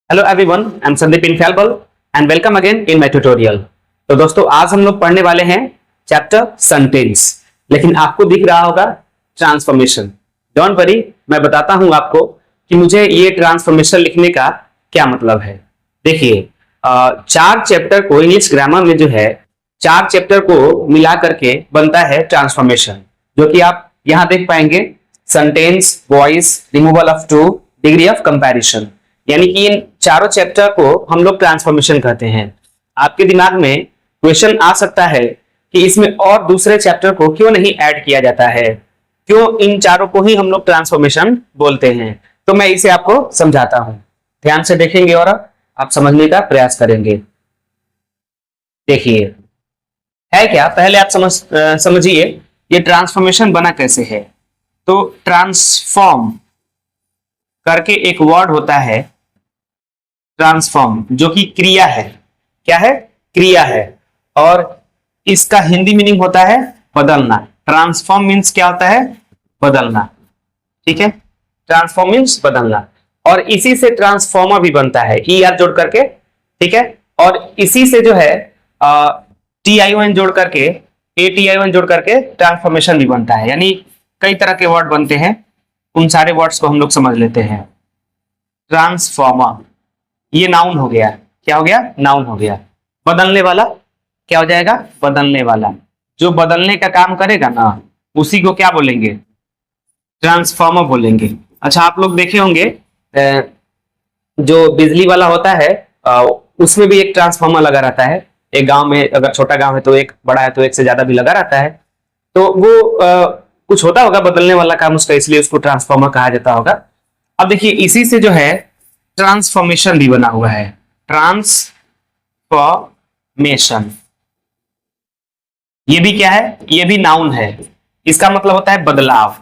Hello everyone, I am Sandeep infallible and welcome again in my tutorial. तो दोस्तों, आज हम लोग पढ़ने वाले हैं चैप्टर सेंटेंस, लेकिन आपको दिख रहा होगा ट्रांसफॉर्मेशन। डोंट वरी, मैं बताता हूं आपको कि मुझे ये ट्रांसफॉर्मेशन लिखने का क्या मतलब है। देखिए, चार चैप्टर को इंग्लिश ग्रामर में जो है चार चैप्टर को मिला करके बनता है ट्रांसफॉर्मेशन, जो कि आप यहां देख पाएंगे। Sentence, voice, removal of too, degree of comparison, यानी कि इन चारों चैप्टर को हम लोग ट्रांसफॉर्मेशन कहते हैं। आपके दिमाग में क्वेश्चन आ सकता है कि इसमें और दूसरे चैप्टर को क्यों नहीं ऐड किया जाता है, क्यों इन चारों को ही हम लोग ट्रांसफॉर्मेशन बोलते हैं। तो मैं इसे आपको समझाता हूं, ध्यान से देखेंगे और आप समझने का प्रयास करेंगे। देखिए, है क्या, पहले आप समझिए ये ट्रांसफॉर्मेशन बना कैसे है। तो ट्रांसफॉर्म करके एक वर्ड होता है, ट्रांसफॉर्म, जो कि क्रिया है। क्या है? क्रिया है। और इसका हिंदी मीनिंग होता है बदलना। ट्रांसफॉर्म मीन्स क्या होता है? बदलना। ठीक है, ट्रांसफॉर्म मीन्स बदलना। और इसी से ट्रांसफॉर्मर भी बनता है, ई आर जोड़ करके। ठीक है, और इसी से जो है TION जोड़ करके, ATION जोड़ करके ट्रांसफॉर्मेशन भी बनता है। यानी कई तरह के वर्ड बनते हैं, उन सारे वर्ड्स को हम लोग समझ लेते हैं। ट्रांसफॉर्मर, ये नाउन हो गया। क्या हो गया? नाउन हो गया। बदलने वाला क्या हो जाएगा? बदलने वाला। जो बदलने का काम करेगा ना, उसी को क्या बोलेंगे? ट्रांसफॉर्मर बोलेंगे। अच्छा, आप लोग देखे होंगे जो बिजली वाला होता है उसमें भी एक ट्रांसफॉर्मर लगा रहता है। एक गांव में, अगर छोटा गांव है तो एक, बड़ा है तो एक से ज्यादा भी लगा रहता है। तो वो कुछ होता होगा बदलने वाला काम उसका, इसलिए उसको ट्रांसफॉर्मर कहा जाता होगा। अब देखिए, इसी से जो है ट्रांसफॉर्मेशन भी बना हुआ है। ट्रांसफॉर्मेशन, ये भी क्या है? ये भी नाउन है। इसका मतलब होता है बदलाव,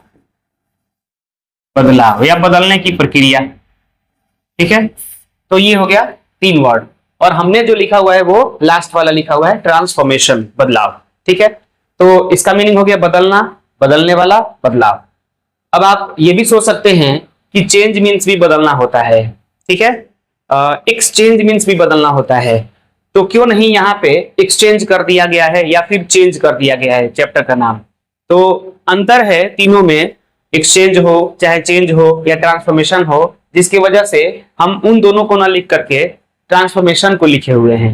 बदलाव या बदलने की प्रक्रिया। ठीक है, तो ये हो गया तीन वर्ड। और हमने जो लिखा हुआ है वो लास्ट वाला लिखा हुआ है, ट्रांसफॉर्मेशन, बदलाव। ठीक है, तो इसका मीनिंग हो गया बदलना, बदलने वाला, बदलाव। अब आप ये भी सोच सकते हैं कि चेंज मीन्स भी बदलना होता है। ठीक है, एक्सचेंज मीन्स भी बदलना होता है। तो क्यों नहीं यहाँ पे एक्सचेंज कर दिया गया है या फिर चेंज कर दिया गया है चैप्टर का नाम। तो अंतर है तीनों में, एक्सचेंज हो चाहे चेंज हो या ट्रांसफॉर्मेशन हो, जिसकी वजह से हम उन दोनों को ना लिख करके ट्रांसफॉर्मेशन को लिखे हुए हैं।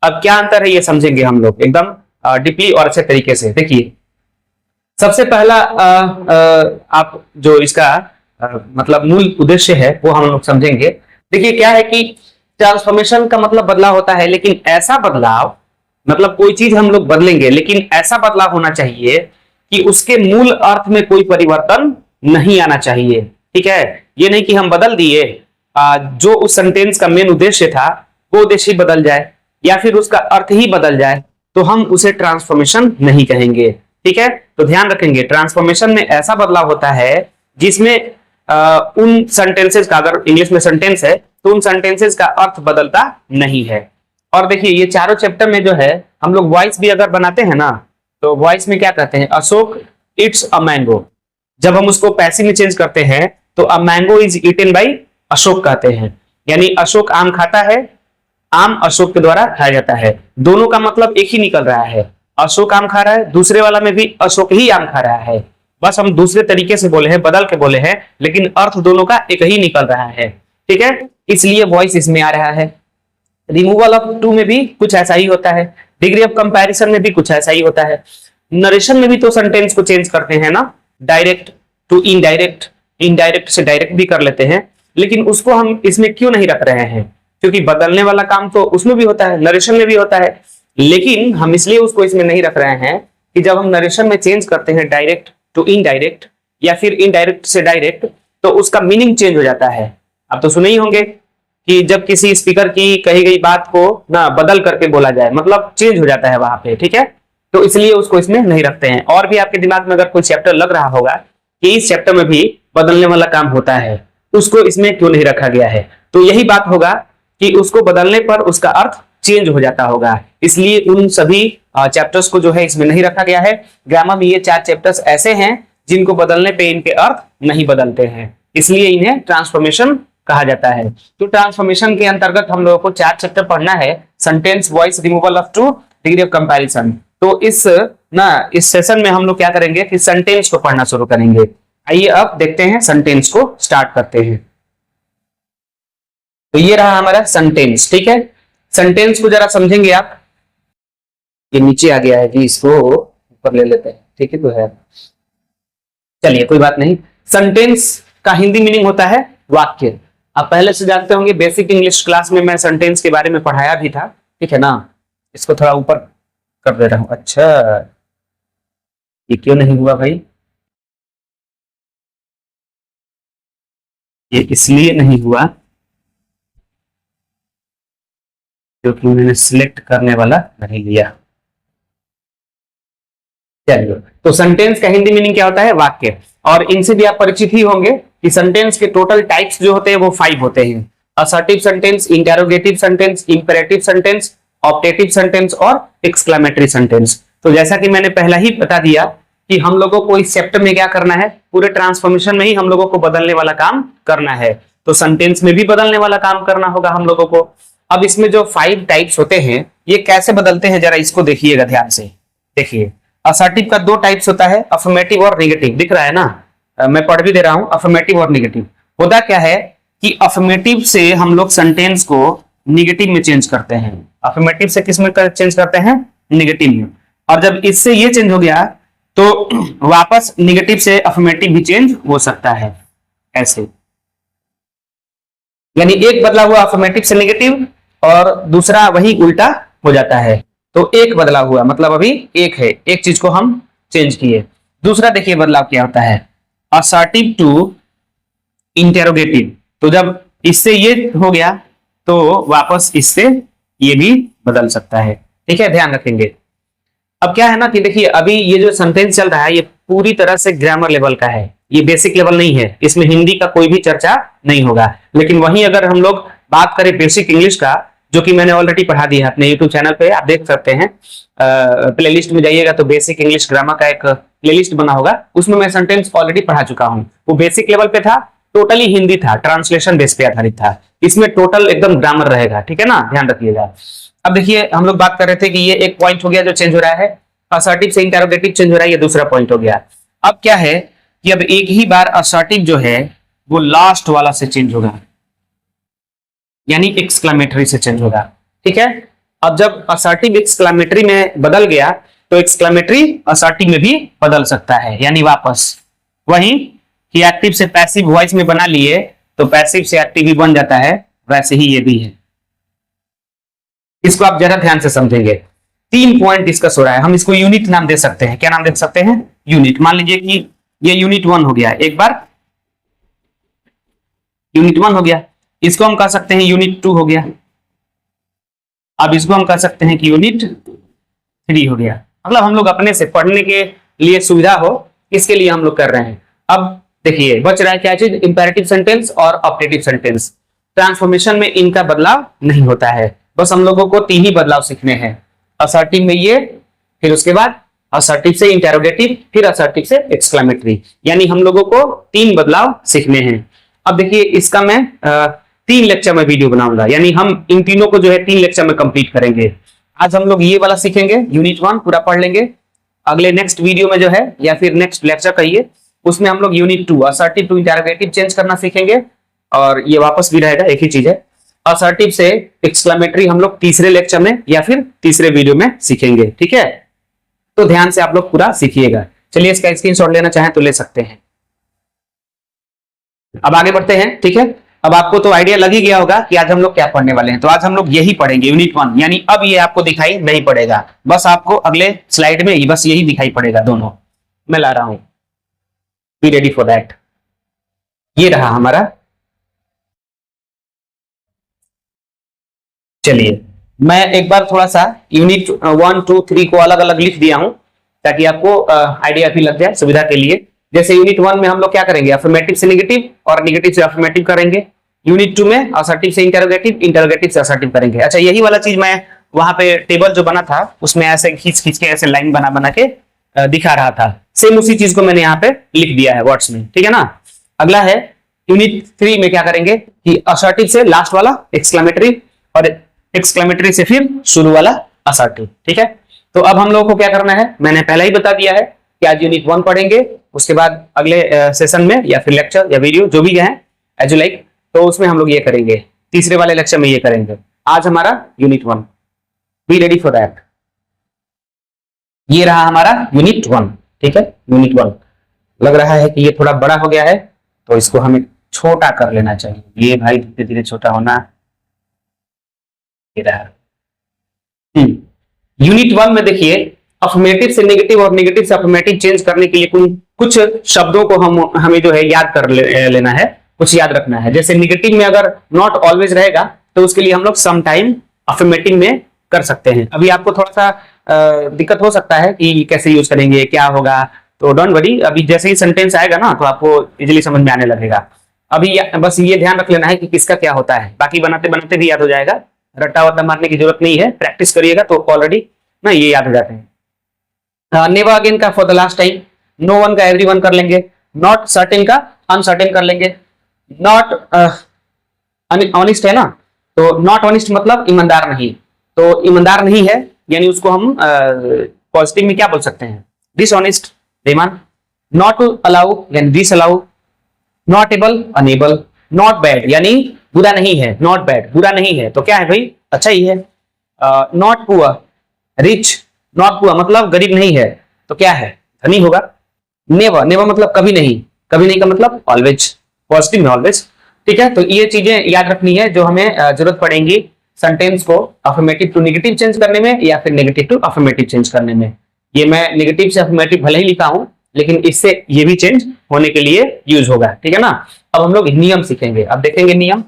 अब क्या अंतर है ये समझेंगे हम लोग एकदम डीपली और अच्छे तरीके से। देखिए, सबसे पहला आप जो इसका मतलब मूल उद्देश्य है वो हम लोग समझेंगे। देखिए, क्या है कि ट्रांसफॉर्मेशन का मतलब बदलाव होता है, लेकिन ऐसा बदलाव, मतलब कोई चीज हम लोग बदलेंगे लेकिन ऐसा बदलाव होना चाहिए कि उसके मूल अर्थ में कोई परिवर्तन नहीं आना चाहिए। ठीक है, ये नहीं कि हम बदल दिए, जो उस सेंटेंस का मेन उद्देश्य था वो उद्देश्य ही बदल जाए या फिर उसका अर्थ ही बदल जाए, तो हम उसे ट्रांसफॉर्मेशन नहीं कहेंगे। ठीक है, तो ध्यान रखेंगे, ट्रांसफॉर्मेशन में ऐसा बदलाव होता है जिसमें उन सेंटेंसेस का, अगर इंग्लिश में सेंटेंस है तो उन सेंटेंसेस का अर्थ बदलता नहीं है। और देखिए, ये चारों चैप्टर में जो है हम लोग वॉइस भी अगर बनाते हैं ना, तो वॉइस में क्या कहते हैं? Ashok eats a mango. जब हम उसको पैसिव में चेंज करते हैं तो a mango is eaten by Ashok कहते हैं। यानी अशोक आम खाता है, आम अशोक के द्वारा खाया जाता है। दोनों का मतलब एक ही निकल रहा है। अशोक आम खा रहा है, दूसरे वाला में भी अशोक ही आम खा रहा है, बस हम दूसरे तरीके से बोले हैं, बदल के बोले हैं, लेकिन अर्थ दोनों का एक ही निकल रहा है। ठीक है, इसलिए वॉइस इसमें आ रहा है। रिमूवल ऑफ टू में भी कुछ ऐसा ही होता है। डिग्री ऑफ कंपैरिजन में भी कुछ ऐसा ही होता है। नरेशन में भी तो सेंटेंस को चेंज करते हैं ना, डायरेक्ट टू इनडायरेक्ट, इनडायरेक्ट से डायरेक्ट भी कर लेते हैं, लेकिन उसको हम इसमें क्यों नहीं रख रहे हैं? क्योंकि बदलने वाला काम तो उसमें भी होता है, नरेशन में भी होता है, लेकिन हम इसलिए उसको इसमें नहीं रख रहे हैं कि जब हम नरेशन में चेंज करते हैं डायरेक्ट टू इनडायरेक्ट या फिर इनडायरेक्ट से डायरेक्ट, तो उसका मीनिंग चेंज हो जाता है। आप तो सुने ही होंगे कि जब किसी स्पीकर की कही गई बात को ना बदल करके बोला जाए, मतलब चेंज हो जाता है वहां पे। ठीक है, तो इसलिए उसको इसमें नहीं रखते हैं। और भी आपके दिमाग में अगर कोई चैप्टर लग रहा होगा कि इस चैप्टर में भी बदलने वाला काम होता है, उसको इसमें क्यों नहीं रखा गया है, तो यही बात होगा कि उसको बदलने पर उसका अर्थ चेंज हो जाता होगा, इसलिए उन सभी चैप्टर्स को जो है इसमें नहीं रखा गया है। ग्रामर में ये चार चैप्टर्स ऐसे हैं जिनको बदलने पे इनके अर्थ नहीं बदलते हैं, इसलिए इन्हें ट्रांसफॉर्मेशन कहा जाता है। तो ट्रांसफॉर्मेशन के अंतर्गत हम लोगों को 4 चैप्टर पढ़ना है, sentence, voice, removal of true, degree of comparison. तो इस सेशन में हम लोग क्या करेंगे कि सेंटेंस को पढ़ना शुरू करेंगे। आइए अब देखते हैं, सेंटेंस को स्टार्ट करते हैं। तो ये रहा हमारा सेंटेंस, ठीक है। सेंटेंस को जरा समझेंगे आप। ये नीचे आ गया है जी, इसको ऊपर ले लेते हैं, ठीक है। तो है, चलिए कोई बात नहीं। सेंटेंस का हिंदी मीनिंग होता है वाक्य। आप पहले से जानते होंगे, बेसिक इंग्लिश क्लास में मैं सेंटेंस के बारे में पढ़ाया भी था, ठीक है ना। इसको थोड़ा ऊपर कर दे रहा हूं। अच्छा, ये क्यों नहीं हुआ भाई? ये इसलिए नहीं हुआ क्योंकि मैंने सिलेक्ट करने वाला नहीं लिया। चलिए, तो सेंटेंस का हिंदी मीनिंग क्या होता है? वाक्य। और इनसे भी आप परिचित ही होंगे कि सेंटेंस के टोटल टाइप्स जो होते हैं वो 5 होते हैं। Assertive sentence, interrogative sentence, imperative sentence, optative sentence और एक्सक्लेमेटरी सेंटेंस। तो जैसा कि मैंने पहला ही बता दिया कि हम लोगों को इस चैप्टर में क्या करना है, पूरे ट्रांसफॉर्मेशन में ही हम लोगों को बदलने वाला काम करना है। तो सेंटेंस में भी बदलने वाला काम करना होगा हम लोगों को। अब इसमें जो 5 टाइप्स होते हैं ये कैसे बदलते हैं, जरा इसको देखिएगा ध्यान से। देखिए, असर्टिव का 2 टाइप्स होता है, अफर्मेटिव और नेगेटिव। दिख रहा है ना, मैं पढ़ भी दे रहा हूं, अफर्मेटिव और नेगेटिव। होता क्या है कि अफर्मेटिव से हम लोग सेंटेंस को नेगेटिव में चेंज करते हैं। अफर्मेटिव से किस में चेंज करते हैं? नेगेटिव में। और जब इससे ये चेंज हो गया तो वापस नेगेटिव से अफर्मेटिव भी चेंज हो सकता है, ऐसे। यानी एक बदला हुआ अफर्मेटिव से नेगेटिव और दूसरा वही उल्टा हो जाता है। तो एक बदला हुआ मतलब अभी एक है, एक चीज को हम चेंज किए। दूसरा देखिए बदलाव क्या होता है, असर्टिव टू इंटेरोगेटिव। तो जब इससे ये हो गया तो वापस इससे ये भी बदल सकता है, ठीक है, ध्यान रखेंगे। अब क्या है ना कि देखिए, अभी ये जो सेंटेंस चल रहा है ये पूरी तरह से ग्रामर लेवल का है, ये बेसिक लेवल नहीं है। इसमें हिंदी का कोई भी चर्चा नहीं होगा। लेकिन वहीं अगर हम लोग बात करें बेसिक इंग्लिश का, जो कि मैंने ऑलरेडी पढ़ा दिया है अपने यूट्यूब चैनल पे, आप देख सकते हैं। प्लेलिस्ट में जाइएगा तो बेसिक इंग्लिश ग्रामर का एक प्लेलिस्ट बना होगा, उसमें मैं सेंटेंस ऑलरेडी पढ़ा चुका हूं। वो बेसिक लेवल पे था, टोटली हिंदी था, ट्रांसलेशन बेस पे आधारित था। इसमें टोटल एकदम ग्रामर रहेगा, ठीक है ना, ध्यान रखिएगा। अब देखिए, हम लोग बात कर रहे थे कि ये एक पॉइंट हो गया जो चेंज हो रहा है, असर्टिव से इंटेरोगेटिव चेंज हो रहा है, ये दूसरा पॉइंट हो गया। अब क्या है कि अब एक ही बार असर्टिव जो है वो लास्ट वाला से चेंज होगा, यानी एक्सक्लेमेटरी से चेंज होगा, ठीक है। अब जब असर्टिव एक्सक्लेमेटरी में बदल गया तो एक्सक्लेमेटरी असर्टिव में भी बदल सकता है, यानी वापस वही कि एक्टिव से पैसिव वॉइस में बना लिए तो पैसिव से एक्टिव भी बन जाता है, वैसे ही ये भी है। इसको आप जरा ध्यान से समझेंगे। 3 पॉइंट डिस्कस हो रहा है, हम इसको यूनिट नाम दे सकते हैं। क्या नाम दे सकते हैं? यूनिट। मान लीजिए कि ये यूनिट 1 हो गया, एक बार यूनिट 1 हो गया, इसको हम कह सकते हैं यूनिट 2 हो गया। अब इसको हम कह सकते हैं कि यूनिट 3 हो गया। मतलब हम लोग अपने से पढ़ने के लिए सुविधा हो इसके लिए हम लोग कर रहे हैं। अब देखिए बच रहा है क्या चीज, इंपेरेटिव सेंटेंस और ऑप्टेटिव सेंटेंस। ट्रांसफॉर्मेशन में इनका बदलाव नहीं होता है, बस हम लोगों को 3 ही बदलाव सीखने हैं। असर्टिव में ये, फिर उसके बाद असर्टिव से इंटेरोगेटिव, फिर असर्टिव से एक्सक्लेमेटरी, यानी हम लोगों को 3 बदलाव सीखने हैं। अब देखिए, इसका मैं 3 लेक्चर में वीडियो बनाऊंगा, यानी हम इन तीनों को जो है 3 लेक्चर में कंप्लीट करेंगे। आज हम लोग ये वाला सीखेंगे, यूनिट 1 पूरा पढ़ लेंगे। अगले नेक्स्ट वीडियो में जो है, या फिर नेक्स्ट लेक्चर कहिए, उसमें हम लोग unit 2 assertive to interrogative change करना सीखेंगे। और ये वापस भी रहेगा, एक ही चीज है। असर्टिव से एक्सक्लेमेटरी हम लोग तीसरे लेक्चर में या फिर तीसरे वीडियो में सीखेंगे, ठीक है। तो ध्यान से आप लोग पूरा सीखिएगा। चलिए, इसका स्क्रीनशॉट लेना चाहें तो ले सकते हैं। अब आगे बढ़ते हैं, ठीक है। अब आपको तो आइडिया लग ही गया होगा कि आज हम लोग क्या पढ़ने वाले हैं। तो आज हम लोग यही पढ़ेंगे, यूनिट 1, यानी अब ये आपको दिखाई नहीं पड़ेगा, बस आपको अगले स्लाइड में बस यही दिखाई पड़ेगा। दोनों मैं ला रहा हूं, बी रेडी फॉर दैट। ये रहा हमारा। चलिए, मैं एक बार थोड़ा सा यूनिट 1, 2, 3 को अलग अलग लिख दिया हूं ताकि आपको आइडिया भी लग जाए, सुविधा के लिए। जैसे यूनिट 1 में हम लोग क्या करेंगे, अफर्मेटिव से नेगेटिव और नेगेटिव से अफर्मेटिव करेंगे। यूनिट 2 में असर्टिव से इंटेरोगेटिव, इंटेरोगेटिव से असर्टिव करेंगे। अच्छा, यही वाला चीज मैं वहां पे टेबल जो बना था उसमें ऐसे खींच खींच के ऐसे लाइन बना बना के दिखा रहा था। सेम उसी चीज को मैंने यहाँ पे लिख दिया है वर्ड्स में, ठीक है ना। अगला है यूनिट 3 में क्या करेंगे कि असर्टिव से लास्ट वाला एक्सक्लेमेटरी और एक्सक्लेमेटरी से फिर शुरू वाला असर्टिव। ठीक है, तो अब हम लोगों को क्या करना है, मैंने पहले ही बता दिया है कि आज यूनिट 1 पढ़ेंगे, उसके बाद अगले सेशन में या फिर लेक्चर या वीडियो जो भी है एज यू लाइक, तो उसमें हम लोग ये करेंगे, तीसरे वाले लेक्चर में ये करेंगे। आज हमारा unit 1, be ready for that. ये रहा हमारा यूनिट 1। ठीक है, यूनिट 1 लग रहा है कि ये थोड़ा बड़ा हो गया है, तो इसको हमें छोटा कर लेना चाहिए। ये भाई धीरे धीरे छोटा होना, ये रहा। यूनिट 1 में देखिए अफर्मेटिव से नेगेटिव और नेगेटिव से अफर्मेटिव चेंज करने के लिए कुछ शब्दों को हमें जो है याद कर लेना है, कुछ याद रखना है। जैसे नेगेटिव में अगर नॉट ऑलवेज रहेगा तो उसके लिए हम लोग सम टाइम अफर्मेटिव में कर सकते हैं। अभी आपको थोड़ा सा दिक्कत हो सकता है कि कैसे यूज करेंगे, क्या होगा, तो डोंट वरी, अभी जैसे ही सेंटेंस आएगा ना तो आपको इजीली समझ में आने लगेगा। अभी बस ये ध्यान रख लेना है कि किसका क्या होता है, बाकी बनाते बनाते भी याद हो जाएगा, रट्टा वट्टा मारने की जरूरत नहीं है, प्रैक्टिस करिएगा तो ऑलरेडी ना ये याद हो जाते हैं। नेवर अगेन का for the last time, no one का एवरीवन कर लेंगे, नॉट सर्टेन का अनसर्टेन कर लेंगे, नॉट ऑनेस्ट है ना, तो नॉट ऑनेस्ट मतलब ईमानदार नहीं, तो ईमानदार नहीं है यानी उसको हम पॉजिटिव में क्या बोल सकते हैं, डिसऑनेस्ट, बेईमान। नॉट अलाउ यानी disallow, not able enable, not bad यानी बुरा नहीं है, नॉट बैड बुरा नहीं है, तो क्या है भाई, अच्छा ही है। Not poor rich, not poor मतलब गरीब नहीं है, तो क्या है, धनी होगा। नेवर, नेवर मतलब कभी नहीं, कभी नहीं का मतलब ऑलवेज, पॉजिटिव में ऑलवेज। ठीक है, तो ये चीजें याद रखनी है जो हमें जरूरत पड़ेगी सेंटेंस को अफर्मेटिव टू नेगेटिव चेंज करने में या फिर नेगेटिव टू अफर्मेटिव चेंज करने में। ये मैं नेगेटिव से अफर्मेटिव भले ही लिखा हूं, लेकिन इससे ये भी चेंज होने के लिए यूज होगा। ठीक है ना, अब हम लोग नियम सीखेंगे, अब देखेंगे नियम।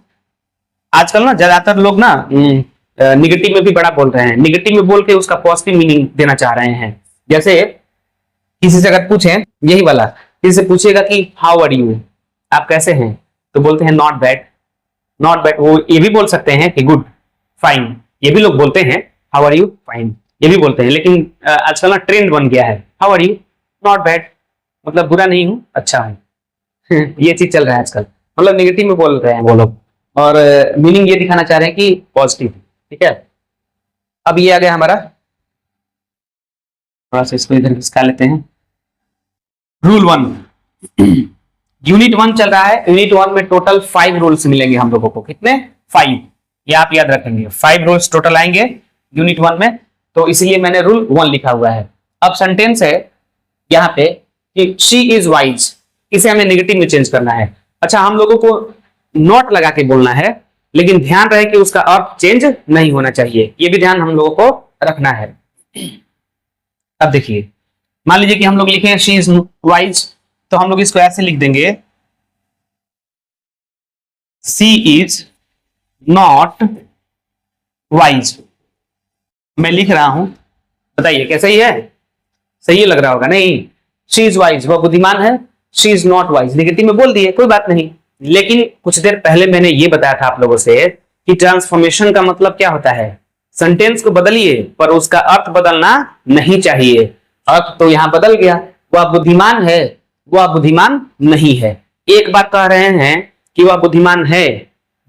आजकल ना ज्यादातर लोग ना निगेटिव में भी बड़ा बोल रहे हैं, निगेटिव में बोल के उसका पॉजिटिव मीनिंग देना चाह रहे हैं। जैसे किसी से अगर पूछें, यही वाला, किसी से पूछेगा कि हाउ आर यू, आप कैसे हैं, तो बोलते हैं नॉट बैड, नॉट बैड। वो ये भी बोल सकते हैं कि गुड, फाइन, ये भी लोग बोलते हैं, हाउ आर यू, फाइन, ये भी बोलते हैं। लेकिन आजकल ना ट्रेंड बन गया है, how are you, not bad मतलब बुरा नहीं हूं, अच्छा हूं। ये चीज चल रहा है आजकल, मतलब नेगेटिव में बोल रहे हैं वो लोग, और मीनिंग ये दिखाना चाह रहे हैं कि पॉजिटिव। ठीक है, अब ये आ गया हमारा, थोड़ा सा इसको इधर खिसका लेते हैं। रूल 1, यूनिट 1 चल रहा है, यूनिट 1 में टोटल 5 रूल्स मिलेंगे हम लोगों को। कितने, 5, ये आप याद रखेंगे, 5 रूल्स टोटल आएंगे यूनिट 1 में, तो इसलिए मैंने रूल 1 लिखा हुआ है। अब सेंटेंस है यहाँ पे कि शी इज वाइज, इसे हमें नेगेटिव में चेंज करना है। अच्छा, हम लोगों को नॉट लगा के बोलना है, लेकिन ध्यान रहे कि उसका अर्थ चेंज नहीं होना चाहिए, ये भी ध्यान हम लोगों को रखना है। अब देखिए, मान लीजिए कि हम लोग लिखे शी इज वाइज, तो हम लोग इसको ऐसे लिख देंगे, शी इज नॉट वाइज। मैं लिख रहा हूं, बताइए कैसा ही है, सही लग रहा होगा नहीं। शी इज वाइज, वह बुद्धिमान है, she is not wise negative में बोल दिए, कोई बात नहीं। लेकिन कुछ देर पहले मैंने ये बताया था आप लोगों से कि ट्रांसफॉर्मेशन का मतलब क्या होता है, सेंटेंस को बदलिए पर उसका अर्थ बदलना नहीं चाहिए। अर्थ तो यहां बदल गया, वह बुद्धिमान है, वह बुद्धिमान नहीं है। एक बार कह रहे हैं कि वह बुद्धिमान है,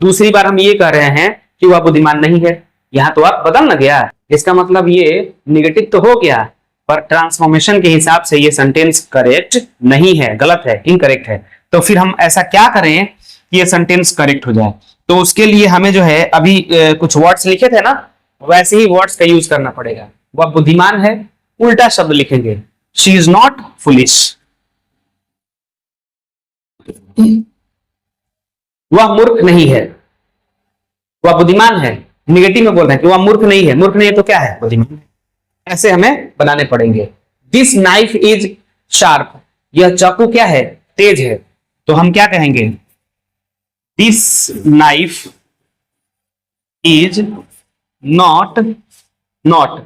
दूसरी बार हम ये कह रहे हैं कि वह बुद्धिमान नहीं है, यहां तो अर्थ बदल न गया, इसका मतलब ये निगेटिव तो हो गया, पर ट्रांसफॉर्मेशन के हिसाब से ये सेंटेंस करेक्ट नहीं है, गलत है, इनकरेक्ट है। तो फिर हम ऐसा क्या करें कि ये सेंटेंस करेक्ट हो जाए, तो उसके लिए हमें जो है अभी कुछ वर्ड्स लिखे थे ना, वैसे ही वर्ड्स का यूज करना पड़ेगा। वह बुद्धिमान है, उल्टा शब्द लिखेंगे, शी इज नॉट फुलिश। वह मूर्ख नहीं है, वह बुद्धिमान है, निगेटिव में बोल रहे हैं कि वह मूर्ख नहीं है, मूर्ख नहीं है तो क्या है, बुद्धिमान। ऐसे हमें बनाने पड़ेंगे। दिस नाइफ इज शार्प, यह चाकू क्या है, तेज है, तो हम क्या कहेंगे, this knife is not, not,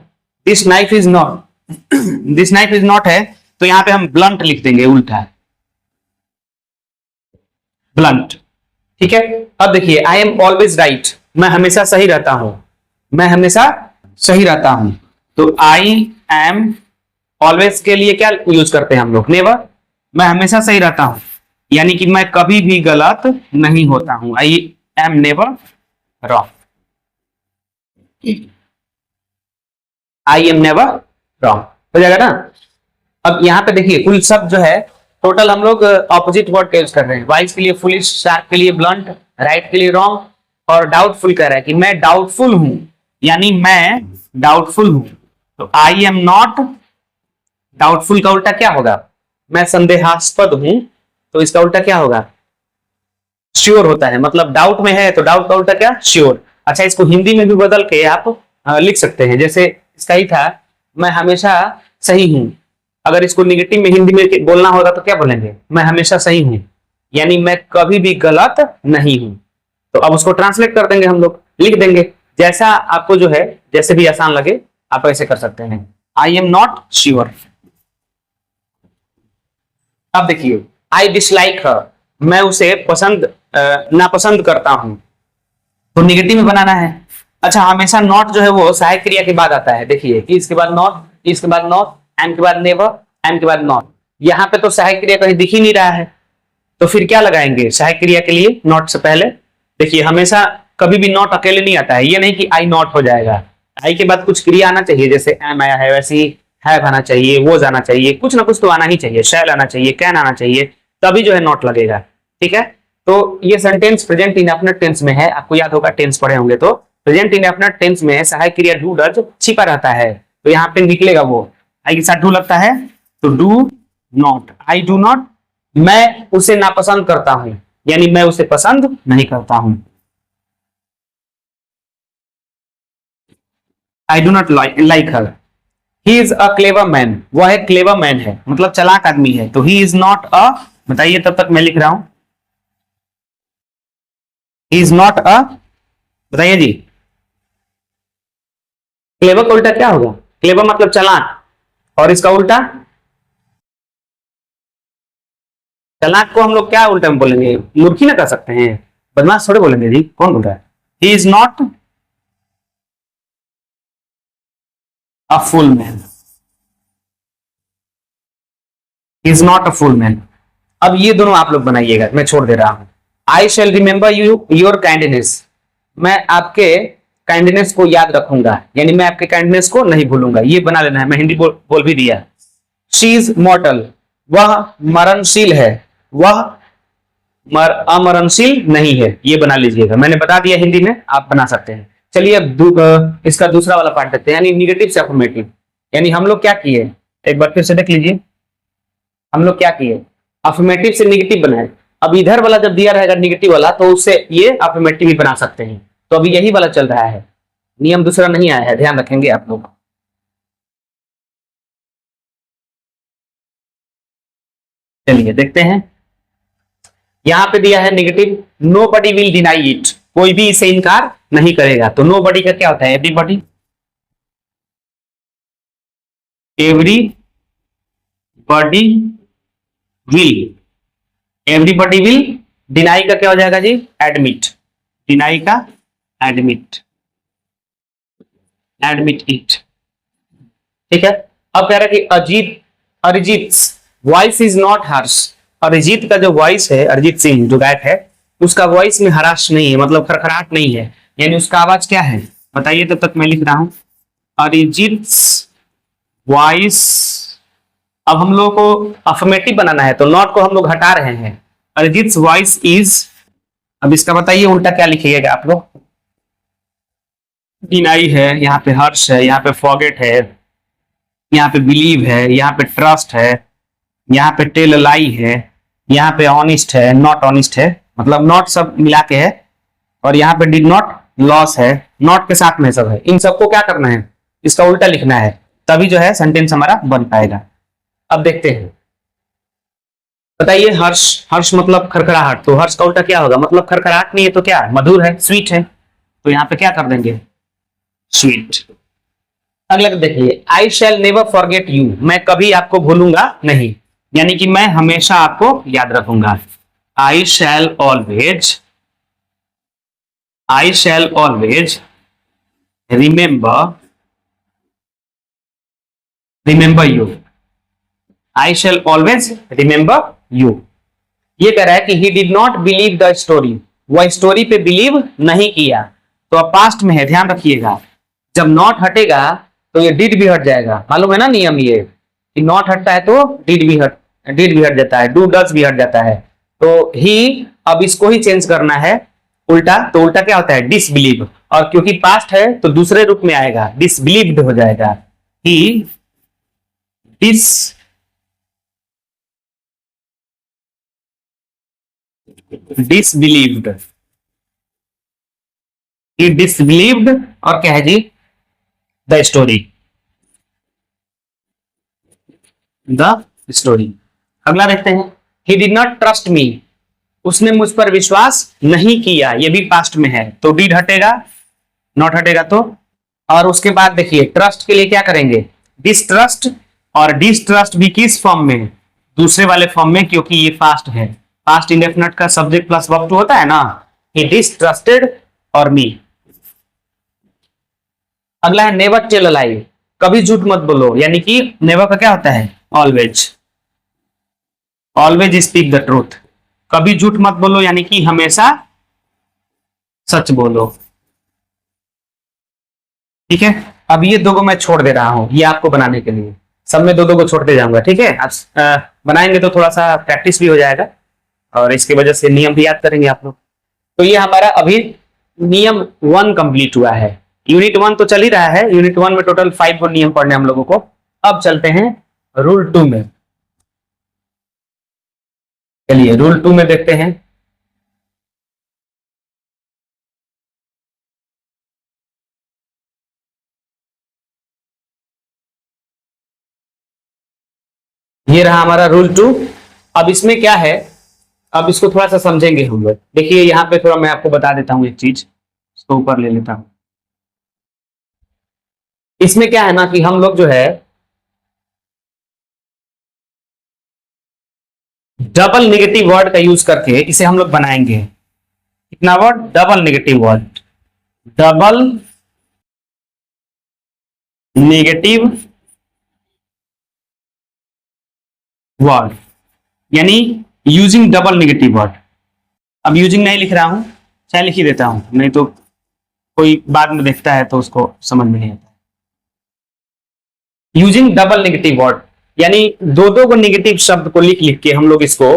this knife is not, this knife is not है, तो यहां पे हम ब्लंट लिख देंगे, उल्टा ब्लंट। ठीक है, अब देखिए, आई एम ऑलवेज राइट, मैं हमेशा सही रहता हूं, मैं हमेशा सही रहता हूं, तो आई एम ऑलवेज के लिए क्या यूज करते हैं हम लोग, नेवर, मैं हमेशा सही रहता हूं, यानी कि मैं कभी भी गलत नहीं होता हूं। I am never wrong. I am never wrong हो जाएगा ना। अब यहाँ पे देखिए कुल शब्द जो है टोटल हम लोग ऑपोजिट वर्ड का यूज कर रहे हैं। वाइज के लिए फुलिश, शार्प के लिए ब्लंट, राइट के लिए रॉन्ग और डाउटफुल कह रहा है कि मैं डाउटफुल हूं, यानी मैं डाउटफुल हूं। तो आई एम नॉट, डाउटफुल का उल्टा क्या होगा? मैं संदेहास्पद हूं, तो इसका उल्टा क्या होगा? श्योर होता है। मतलब डाउट में है तो डाउट का उल्टा क्या? श्योर। अच्छा, इसको हिंदी में भी बदल के आप लिख सकते हैं। जैसे इसका ही था, मैं हमेशा सही हूं। अगर इसको निगेटिव में हिंदी में बोलना होगा तो क्या बोलेंगे? मैं हमेशा सही हूं, यानी मैं कभी भी गलत नहीं हूं। तो अब उसको ट्रांसलेट कर देंगे हम लोग, लिख देंगे जैसा आपको जो है, जैसे भी आसान लगे आप ऐसे कर सकते हैं। I am not sure. अब देखिए, आई डिसलाइक हर, मैं उसे नापसंद करता हूं, तो निगेटिव में बनाना है। अच्छा, हमेशा नॉट जो है वो सहायक क्रिया के बाद आता है। देखिए कि इसके बाद नॉट, इसके बाद नॉट, एम के बाद नेवर, एम के बाद नॉट। यहाँ पे तो सहायक क्रिया कहीं दिख ही नहीं रहा है, तो फिर क्या लगाएंगे सहायक क्रिया के लिए नॉट से पहले? देखिए हमेशा कभी भी नॉट अकेले नहीं आता है। ये नहीं कि आई नॉट हो जाएगा, आई के बाद कुछ क्रिया आना चाहिए। जैसे एम आया है वैसे ही हैव आना चाहिए, वो जाना चाहिए, कुछ ना कुछ तो आना ही चाहिए। शैल आना चाहिए, कैन आना चाहिए, तभी जो है नॉट लगेगा। ठीक है, तो ये सेंटेंस प्रेजेंट इंडेफिनिट टेंस में है। आपको याद होगा, टेंस पढ़े होंगे तो प्रेजेंट इंडेफिनिट टेंस में सहायक क्रिया डू डज छिपा रहता है, तो यहाँ पे निकलेगा वो। आई के साथ डू लगता है तो do not, I do not, मैं उसे नापसंद करता हूं, यानी मैं उसे पसंद नहीं करता हूं। I do not like her. He is a clever man, वह एक क्लेवर मैन है, मतलब चालाक आदमी है। तो ही इज नॉट अ, बताइए तब तक मैं लिख रहा हूं। ही इज नॉट अ, बताइए जी, क्लेवर का उल्टा क्या होगा? क्लेवर मतलब चालाक, और इसका उल्टा? चालाक को हम लोग क्या उल्टा में बोलेंगे? मूर्खी ना कर सकते हैं, बदमाश थोड़े बोलेंगे जी, कौन बोल रहा है? He is not a full man, he is not a full man. अब ये दोनों आप लोग बनाइएगा, मैं छोड़ दे रहा हूं। I shall remember you your kindness, मैं आपके काइंडनेस को याद रखूंगा, यानी मैं आपके काइंडनेस को नहीं भूलूंगा। ये बना लेना है, मैं हिंदी बोल भी दिया। शी इज मॉर्टल, वह मरणशील है, वह अमरणशील नहीं है, ये बना लीजिएगा। मैंने बता दिया हिंदी में, आप बना सकते हैं। चलिए अब इसका दूसरा वाला पार्ट देखते हैं, यानी निगेटिव से अफर्मेटिव। यानी हम लोग क्या किए, एक बार फिर से देख लीजिए। हम लोग क्या किए, अफर्मेटिव से निगेटिव बनाए। अब इधर वाला जब दिया रहेगा निगेटिव वाला, तो उससे ये अफर्मेटिव भी बना सकते हैं। तो अभी यही वाला चल रहा है, नियम दूसरा नहीं आया है, ध्यान रखेंगे आप लोग। चलिए देखते हैं, यहां पे दिया है negative, nobody will deny it, कोई भी इसे इनकार नहीं करेगा। तो नो बडी का क्या होता है? Everybody, everybody will, everybody will. Deny का क्या हो जाएगा जी? एडमिट, डिनाई का एडमिट, एडमिट इट। ठीक है, अब कह रहा है कि Arijit voice is not harsh, Arijit का जो वॉइस है, अरिजीत सिंह जो गायक है, उसका वॉइस में हराश नहीं है, मतलब खरखराहट नहीं है, यानी उसका आवाज क्या है? बताइए तब तक मैं लिख रहा हूं। अरिजीत वॉइस, अब हम लोग को अफर्मेटिव बनाना है तो नॉट को हम लोग हटा रहे हैं। अरिजीत वॉइस इज, अब इसका बताइए उल्टा क्या लिखिएगा आप लोग? डिनाई है, यहाँ पे हर्ष है, यहाँ पे फॉरगेट है, यहाँ पे बिलीव है, यहाँ पे ट्रस्ट है, यहाँ पे टेल लाई है, यहाँ पे ऑनेस्ट है, नॉट ऑनेस्ट है, मतलब नॉट सब मिला के है, और यहाँ पे डिड नॉट लॉस है, नॉट के साथ में सब है। इन सबको क्या करना है? इसका उल्टा लिखना है, तभी जो है सेंटेंस हमारा बन पाएगा। अब देखते हैं, बताइए हर्ष, हर्ष मतलब खरखराहट, तो हर्ष का उल्टा क्या होगा? मतलब खरखराहट नहीं है तो क्या? मधुर है, स्वीट है, तो यहाँ पे क्या कर देंगे? स्वीट। अगला देखिए, आई शैल नेवर फॉरगेट यू, मैं कभी आपको भूलूंगा नहीं, यानी कि मैं हमेशा आपको याद रखूंगा। I shall always, I shall always remember you, I shall always remember you. ये कह रहा है कि he did not believe the story, वह स्टोरी पे बिलीव नहीं किया। तो अब पास्ट में है, ध्यान रखिएगा, जब नॉट हटेगा तो ये डिड भी हट जाएगा। मालूम है ना नियम ये कि नॉट हटता है तो डिड भी हट जाता है, डू डज भी हट जाता है। तो ही, अब इसको ही चेंज करना है उल्टा, तो उल्टा क्या होता है, डिसबिलीव, और क्योंकि पास्ट है तो दूसरे रूप में आएगा, डिसबिलीव्ड हो जाएगा। ही डिसबिलीव्ड, ही डिसबिलीव्ड, और क्या है जी, द स्टोरी, द स्टोरी। अगला देखते हैं, he did not trust me, उसने मुझ पर विश्वास नहीं किया, ये भी पास्ट में है, तो डिड हटेगा, नॉट हटेगा तो। और उसके बाद देखिए ट्रस्ट के लिए क्या करेंगे, डिसट्रस्ट, और डिसट्रस्ट भी किस फॉर्म में, दूसरे वाले फॉर्म में, क्योंकि ये पास्ट है। पास्ट इंडेफिनिट का सब्जेक्ट प्लस वर्ब टू होता है ना, ही डिसट्रस्टेड और मी। अगला है नेवर टेल अ लाई, कभी झूठ मत बोलो, यानी कि नेवर का क्या होता है, always, always speak the truth, कभी झूठ मत बोलो यानी कि हमेशा सच बोलो। ठीक है, अब ये दो को मैं छोड़ दे रहा हूं, ये आपको बनाने के लिए, सब में दो दो को छोड़ते जाऊंगा। ठीक है, आप बनाएंगे तो थोड़ा सा प्रैक्टिस भी हो जाएगा और इसकी वजह से नियम भी याद करेंगे आप लोग। तो ये हमारा अभी नियम 1 कंप्लीट हुआ है। यूनिट 1 तो चल ही रहा है, यूनिट 1 में टोटल 5 नियम पढ़ने हम लोगों को। अब चलते हैं रूल 2 में। चलिए रूल 2 में देखते हैं। ये रहा हमारा रूल 2। अब इसमें क्या है, अब इसको थोड़ा सा समझेंगे हम लोग। देखिए यहां पे थोड़ा मैं आपको बता देता हूं एक चीज, इसको ऊपर ले लेता हूं। इसमें क्या है ना कि हम लोग जो है डबल नेगेटिव वर्ड का यूज करके इसे हम लोग बनाएंगे। कितना word, double negative word, double negative word, यानी यूजिंग डबल नेगेटिव वर्ड। अब यूजिंग नहीं लिख रहा हूं, चाहे लिख ही देता हूं, नहीं तो कोई बाद में देखता है तो उसको समझ में नहीं आता। यूजिंग डबल नेगेटिव वर्ड, यानी दो दो को नेगेटिव शब्द को लिख लिख के हम लोग इसको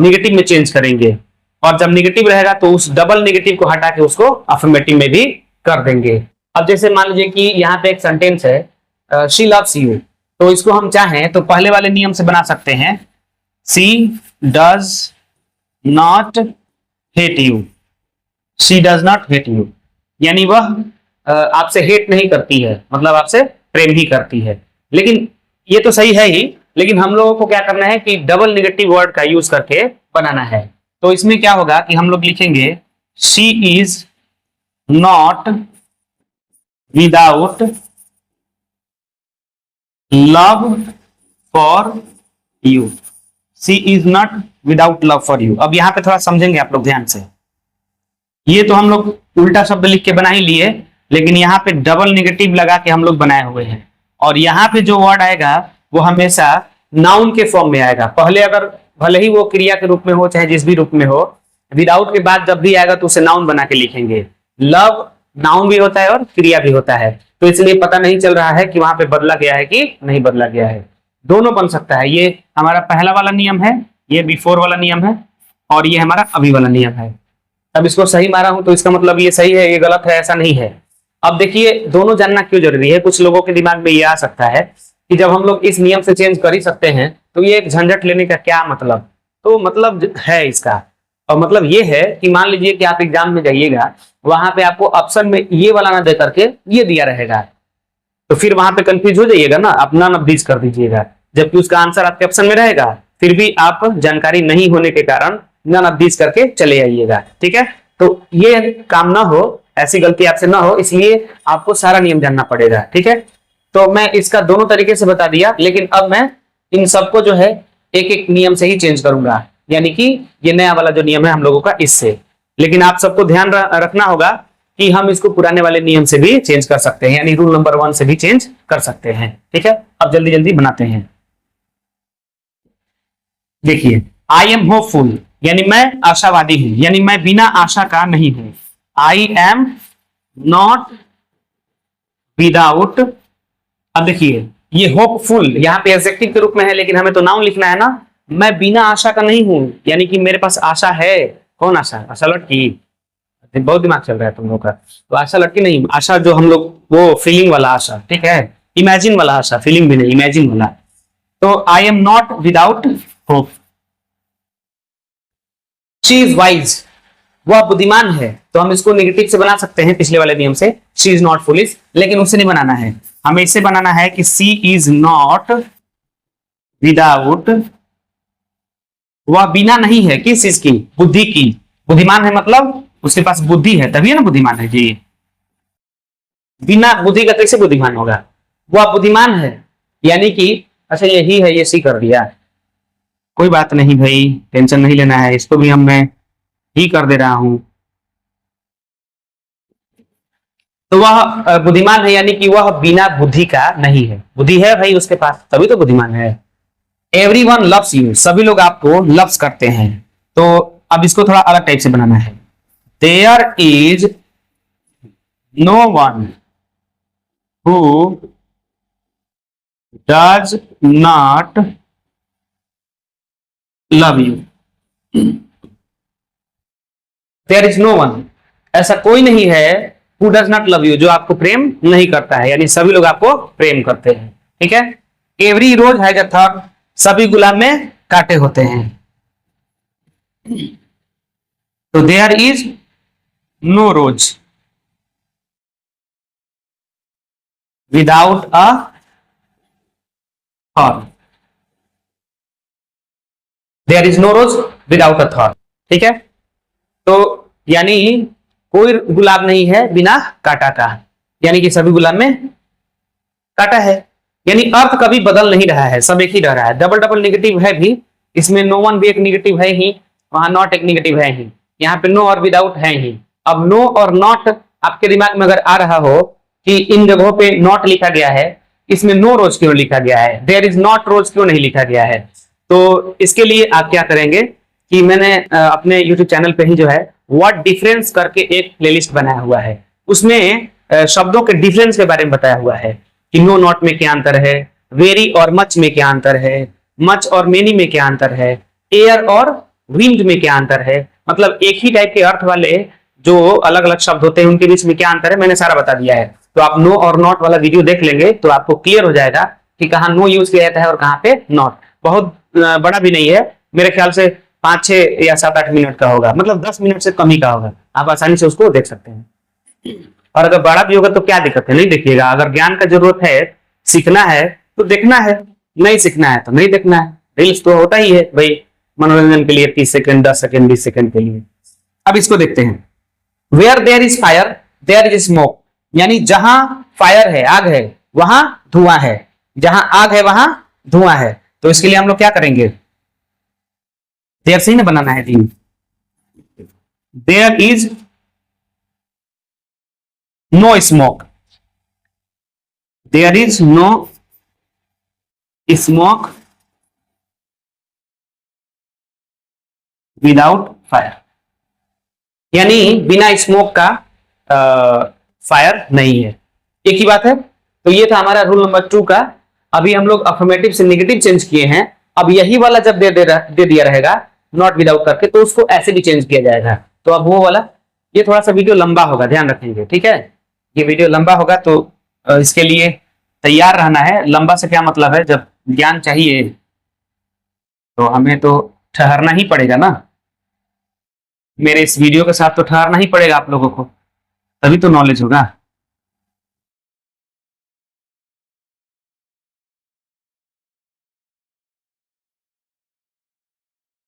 नेगेटिव में चेंज करेंगे, और जब नेगेटिव रहेगा तो उस डबल नेगेटिव को हटा के उसको अफर्मेटिव में भी कर देंगे। अब जैसे मान लीजिए कि यहाँ पे एक सेंटेंस है शी लव्स यू, तो इसको हम चाहें तो पहले वाले नियम से बना सकते हैं, she does not hate you, she does not hate you, यानी वह आपसे हेट नहीं करती है, मतलब आपसे प्रेम ही करती है। लेकिन ये तो सही है ही, लेकिन हम लोगों को क्या करना है कि डबल नेगेटिव वर्ड का यूज करके बनाना है। तो इसमें क्या होगा कि हम लोग लिखेंगे she is not without love for you, she is not without love for you. अब यहां पे थोड़ा समझेंगे आप लोग ध्यान से। ये तो हम लोग उल्टा शब्द लिख के बना ही लिए, लेकिन यहाँ पे डबल नेगेटिव लगा के हम लोग बनाए हुए हैं, और यहाँ पे जो वर्ड आएगा वो हमेशा नाउन के फॉर्म में आएगा। पहले अगर भले ही वो क्रिया के रूप में हो चाहे जिस भी रूप में हो, विदाउट के बाद जब भी आएगा तो उसे नाउन बना के लिखेंगे। लव नाउन भी होता है और क्रिया भी होता है, तो इसलिए पता नहीं चल रहा है कि वहां पे बदला गया है कि नहीं बदला गया है, दोनों बन सकता है। ये हमारा पहला वाला नियम है, ये बिफोर वाला नियम है, और ये हमारा अभी वाला नियम है। अब इसको सही मारा हूं तो इसका मतलब ये सही है, ये गलत है, ऐसा नहीं है। अब देखिए दोनों जानना क्यों जरूरी है। कुछ लोगों के दिमाग में ये आ सकता है कि जब हम लोग इस नियम से चेंज कर ही सकते हैं तो ये एक झंझट लेने का क्या मतलब, तो मतलब है इसका, और मतलब ये है कि मान लीजिए कि आप एग्जाम में जाइएगा, वहां पे आपको ऑप्शन में ये वाला ना दे करके ये दिया रहेगा, तो फिर वहां पे कंफ्यूज हो जाइएगा ना, आप नन ऑफ दिस कर दीजिएगा, जबकि उसका आंसर आपके ऑप्शन में रहेगा, फिर भी आप जानकारी नहीं होने के कारण नन ऑफ दिस करके चले आइएगा। ठीक है, तो ये काम ना हो, ऐसी गलती आपसे ना हो, इसलिए आपको सारा नियम जानना पड़ेगा। ठीक है, तो मैं इसका दोनों तरीके से बता दिया, लेकिन अब मैं इन सबको जो है एक एक नियम से ही चेंज करूंगा, यानी कि ये नया वाला जो नियम है हम लोगों का इससे। लेकिन आप सबको ध्यान रखना होगा कि हम इसको पुराने वाले नियम से भी चेंज कर सकते हैं, यानी रूल नंबर 1 से भी चेंज कर सकते हैं। ठीक है, अब जल्दी जल्दी बनाते हैं। देखिए आई एम होपफुल यानी मैं आशावादी हूं, यानी मैं बिना आशा का नहीं हूं। आई एम नॉट विदाउट, अब देखिए ये होपफुल यहाँ पे एडजेक्टिव के रूप में है, लेकिन हमें तो नाउन लिखना है ना। मैं बिना आशा का नहीं हूं यानी कि मेरे पास आशा है। कौन आशा? आशा लड़की। बहुत दिमाग चल रहा है तुम लोग का। तो आशा लड़की नहीं, आशा जो हम लोग वो फीलिंग वाला आशा, ठीक है, इमेजिन वाला आशा, फीलिंग भी नहीं, इमेजिन वाला। तो I am not without hope. She is wise, वह बुद्धिमान है। तो हम इसको नेगेटिव से बना सकते हैं पिछले वाले नियम से, शी इज नॉट फुलिश, लेकिन उससे नहीं बनाना है, हमें इससे बनाना है कि शी इज नॉट विदाउट, वह बिना नहीं है किस चीज की? बुद्धि की। बुद्धिमान है मतलब उसके पास बुद्धि है, तभी है ना बुद्धिमान है जी। बिना बुद्धि का कैसे बुद्धिमान होगा? वह बुद्धिमान है यानी कि, अच्छा यही है, ये सी कर दिया, कोई बात नहीं भाई, टेंशन नहीं लेना है, इसको भी मैं ही कर दे रहा हूं। तो वह बुद्धिमान है यानी कि वह बिना बुद्धि का नहीं है, बुद्धि है भाई उसके पास, तभी तो बुद्धिमान है। एवरीवन लव्स यू, सभी लोग आपको लव्स करते हैं। तो अब इसको थोड़ा अलग टाइप से बनाना है। There is no one who does not love you. There is no one, ऐसा कोई नहीं है, who does not love you, जो आपको प्रेम नहीं करता है, यानी सभी लोग आपको प्रेम करते हैं, ठीक है। Every rose has a thorn, सभी गुलाब में कांटे होते हैं। तो there is no rose without a thorn, there is no rose without a thorn, ठीक है। तो यानी कोई गुलाब नहीं है बिना कांटा का, यानी कि सभी गुलाब में कांटा है, यानी अर्थ कभी बदल नहीं रहा है, सब एक ही रह रहा है। डबल डबल नेगेटिव है भी, इसमें नो वन भी एक नेगेटिव है ही, वहां नॉट एक नेगेटिव है ही, यहाँ पे नो और विदाउट है ही। अब नो और नॉट आपके दिमाग में अगर आ रहा हो कि इन जगहों पे नॉट लिखा गया है, इसमें नो रोज क्यों लिखा गया है, देयर इज नॉट रोज क्यों नहीं लिखा गया है, तो इसके लिए आप क्या करेंगे कि मैंने अपने YouTube चैनल पे ही जो है व्हाट डिफरेंस करके एक प्लेलिस्ट बनाया हुआ है, उसमें शब्दों के डिफरेंस के बारे में बताया हुआ है कि नो नॉट में क्या अंतर है, वेरी और मच में क्या अंतर है, मच और मेनी में क्या अंतर है, एयर और विंड में क्या अंतर है, मतलब एक ही टाइप के अर्थ वाले जो अलग अलग शब्द होते हैं उनके बीच में क्या अंतर है, मैंने सारा बता दिया है। तो आप नो और नॉट वाला वीडियो देख लेंगे तो आपको क्लियर हो जाएगा कि कहाँ नो यूज किया जाता है और कहाँ पे नॉट। बहुत बड़ा भी नहीं है, मेरे ख्याल से 5-6 या 7-8 मिनट का होगा, मतलब 10 मिनट से कम ही का होगा, आप आसानी से उसको देख सकते हैं। और अगर बड़ा भी होगा तो क्या दिक्कत है, नहीं देखिएगा। अगर ज्ञान का जरूरत है, सीखना है तो देखना है, नहीं सीखना है तो नहीं देखना है। रील्स तो होता ही है भाई मनोरंजन के लिए, 30 सेकंड 10 सेकंड 20 सेकंड के लिए। अब इसको देखते हैं। Where there is fire there is smoke, यानी जहां फायर है, आग है, वहां धुआं है, जहां आग है वहां धुआं है। तो इसके लिए हम लोग क्या करेंगे, देयर से ही ना बनाना है तीन। There is no smoke, there is no smoke without fire, यानी बिना स्मोक का फायर नहीं है, एक ही बात है। तो ये था हमारा रूल नंबर 2 का। अभी हम लोग अफर्मेटिव से नेगेटिव चेंज किए हैं, अब यही वाला जब दे दिया रहेगा नॉट विदाउट करके तो उसको ऐसे भी चेंज किया जाएगा। तो अब वो वाला, ये थोड़ा सा वीडियो लंबा होगा, ध्यान रखेंगे, ठीक है। ये वीडियो लंबा होगा तो इसके लिए तैयार रहना है। लंबा से क्या मतलब है, जब ज्ञान चाहिए तो हमें तो ठहरना ही पड़ेगा ना, मेरे इस वीडियो के साथ तो ठहरना ही पड़ेगा आप लोगों को, तभी तो नॉलेज होगा।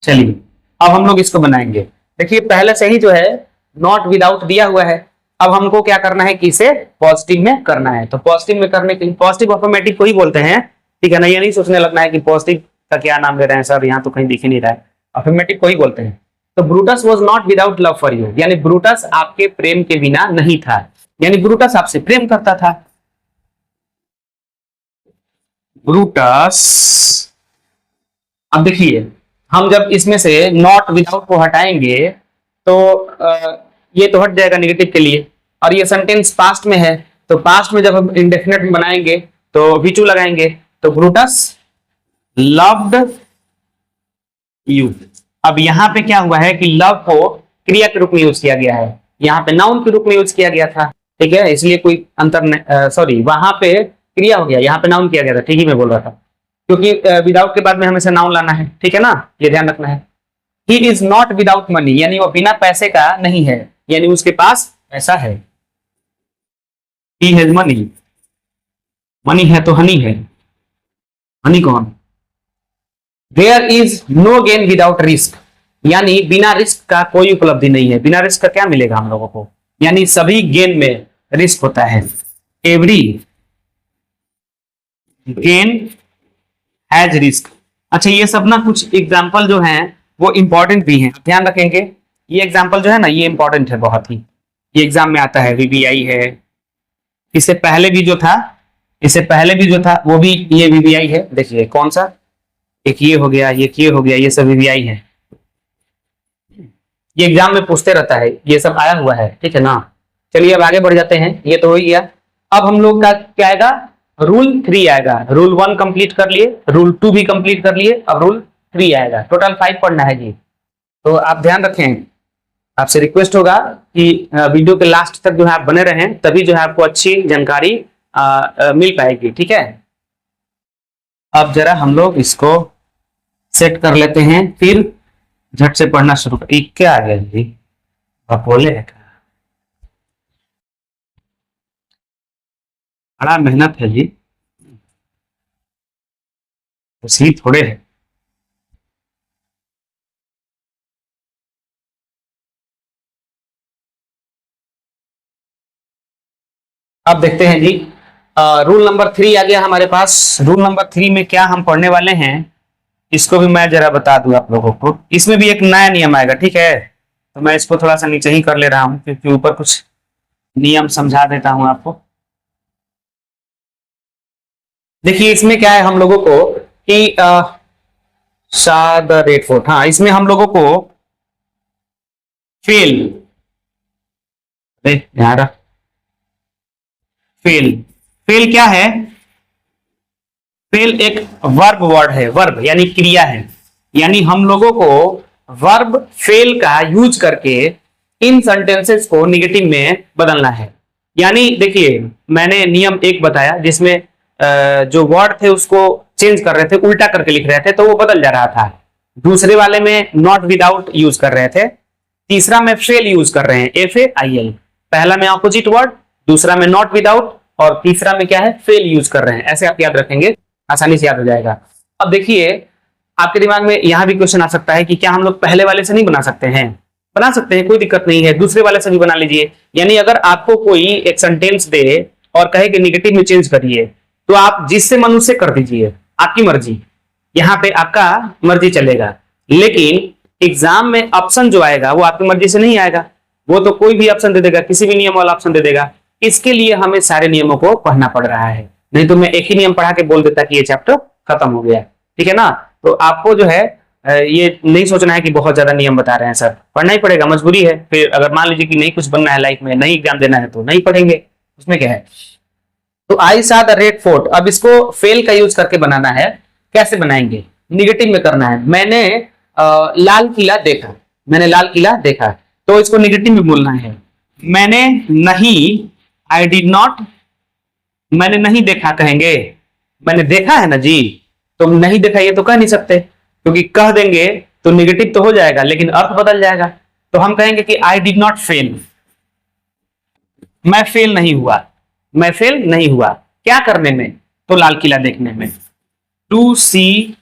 चलिए अब हम लोग इसको बनाएंगे। देखिए पहले से ही जो है नॉट विदाउट दिया हुआ है, अब हमको क्या करना है कि इसे पॉजिटिव में करना है। तो पॉजिटिव में करने के लिए पॉजिटिव अफर्मेटिव को ही बोलते हैं, ठीक है ना। ये नहीं सोचने लगना है कि पॉजिटिव का क्या नाम ले रहे हैं सर, यहाँ तो कहीं दिख ही नहीं रहा है, अफर्मेटिव को ही बोलते हैं। तो Brutus was not without love for you, यानी ब्रूटस आपके प्रेम के बिना नहीं था, यानी ब्रूटस आपसे प्रेम करता था। ब्रूटस, अब देखिए हम जब इसमें से नॉट विदाउट को हटाएंगे तो ये तो हट जाएगा नेगेटिव के लिए, और ये सेंटेंस पास्ट में है, तो पास्ट में जब हम इंडेफिनेट बनाएंगे तो V2 लगाएंगे, तो ब्रूटस लव्ड यू। अब यहां पे क्या हुआ है कि लव को क्रिया के रूप में यूज किया गया है, यहाँ पे नाउन के रूप में यूज किया गया था, ठीक है, इसलिए कोई अंतर सॉरी, वहां पे क्रिया हो गया, यहाँ पे नाउन किया गया था, ठीक ही मैं बोल रहा था, क्योंकि विदाउट के बाद में हमेशा नाउन लाना है, ठीक है ना, ये ध्यान रखना है। He is not without money, यानी वो बिना पैसे का नहीं है, यानी उसके पास पैसा है। ही हैज मनी, मनी है तो हनी है, हनी कौन? There is no gain without risk, यानी बिना रिस्क का कोई उपलब्धि नहीं है। बिना रिस्क का क्या मिलेगा हम लोगों को, यानी सभी गेन में रिस्क होता है। Every gain has risk. अच्छा, ये सब ना कुछ एग्जाम्पल जो हैं वो इंपॉर्टेंट भी हैं, ध्यान रखेंगे। ये एग्जाम्पल जो है ना, ये इंपॉर्टेंट है बहुत ही, ये एग्जाम में आता है, वीबीआई है, इससे पहले भी जो था वो भी ये वीबीआई है। देखिए कौन सा, एक ये हो गया, ये हो गया, ये सब वीबीआई है, ये एग्जाम में पूछते रहता है, ये सब आया हुआ है, ठीक है ना। चलिए अब आगे बढ़ जाते हैं, ये तो हो ही गया। अब हम लोग का क्या आएगा, रूल 3 आएगा। रूल 1 कंप्लीट कर लिए, रूल 2 भी कंप्लीट कर लिए, अब रूल 3 आएगा। टोटल 5 पढ़ना है जी। तो आप ध्यान रखें, आपसे रिक्वेस्ट होगा कि वीडियो के लास्ट तक जो है आप बने रहें, तभी जो है आपको अच्छी जानकारी मिल पाएगी, ठीक है। अब जरा हम लोग इसको सेट कर लेते हैं, फिर झट से पढ़ना शुरू कर। क्या आ गया जी, आप बोले है क्या? बड़ा मेहनत है जी, उसी थोड़े है। अब देखते हैं जी, रूल नंबर 3 आ गया हमारे पास। रूल नंबर 3 में क्या हम पढ़ने वाले हैं, इसको भी मैं जरा बता दूं आप लोगों को। इसमें भी एक नया नियम आएगा, ठीक है, तो मैं इसको थोड़ा सा नीचे ही कर ले रहा हूं, क्योंकि ऊपर कुछ नियम समझा देता हूं आपको। देखिए इसमें क्या है हम लोगों को कि द रेट फोर्ट, हाँ, इसमें हम लोगों को फेल, फेल क्या है, फेल एक वर्ब वर्ड है, वर्ब यानी क्रिया है, यानी हम लोगों को वर्ब फेल का यूज करके इन सेंटेंसेस को निगेटिव में बदलना है। यानी देखिए मैंने नियम 1 बताया, जिसमें जो वर्ड थे उसको चेंज कर रहे थे, उल्टा करके लिख रहे थे, तो वो बदल जा रहा था। दूसरे वाले में नॉट विदाउट यूज कर रहे थे, तीसरा में फेल यूज कर रहे हैं, FAIL। पहला में ऑपोजिट वर्ड, दूसरा में नॉट विदाउट, और तीसरा में क्या है, फेल यूज कर रहे हैं। ऐसे आप याद रखेंगे, आसानी से याद हो जाएगा। अब देखिए आपके दिमाग में यहां भी क्वेश्चन आ सकता है कि क्या हम लोग पहले वाले से नहीं बना सकते हैं? बना सकते हैं, कोई दिक्कत नहीं है, दूसरे वाले से भी बना लीजिए। यानी अगर आपको कोई एक सेंटेंस दे और कहे कि निगेटिव में चेंज करिए, तो आप जिससे मन उससे कर दीजिए, आपकी मर्जी, यहाँ पे आपका मर्जी चलेगा। लेकिन एग्जाम में ऑप्शन जो आएगा वो आपकी मर्जी से नहीं आएगा, वो तो कोई भी ऑप्शन दे देगा, किसी भी नियम वाला ऑप्शन दे देगा। इसके लिए हमें सारे नियमों को पढ़ना पड़ रहा है, नहीं तो मैं एक ही नियम पढ़ा के बोल देता कि ये चैप्टर खत्म हो गया, ठीक है ना। तो आपको जो है ये नहीं सोचना है कि बहुत ज्यादा नियम बता रहे हैं सर, पढ़ना ही पड़ेगा, मजबूरी है। फिर अगर मान लीजिए कि नहीं कुछ बनना है लाइफ में, नहीं एग्जाम देना है, तो नहीं पढ़ेंगे, उसमें क्या है। तो आई सा द रेड फोर्ट, अब इसको फेल का यूज करके बनाना है। कैसे बनाएंगे, निगेटिव में करना है। मैंने लाल किला देखा, मैंने लाल किला देखा, तो इसको निगेटिव में बोलना है। मैंने नहीं, आई डिड नॉट, मैंने नहीं देखा कहेंगे, मैंने देखा है ना जी, तो नहीं देखा ये तो कह नहीं सकते, क्योंकि कह देंगे तो निगेटिव तो हो जाएगा लेकिन अर्थ बदल जाएगा। तो हम कहेंगे कि आई डिड नॉट फेल, मैं फेल नहीं हुआ, मैं फेल नहीं हुआ। क्या करने में, तो लाल किला देखने में। To see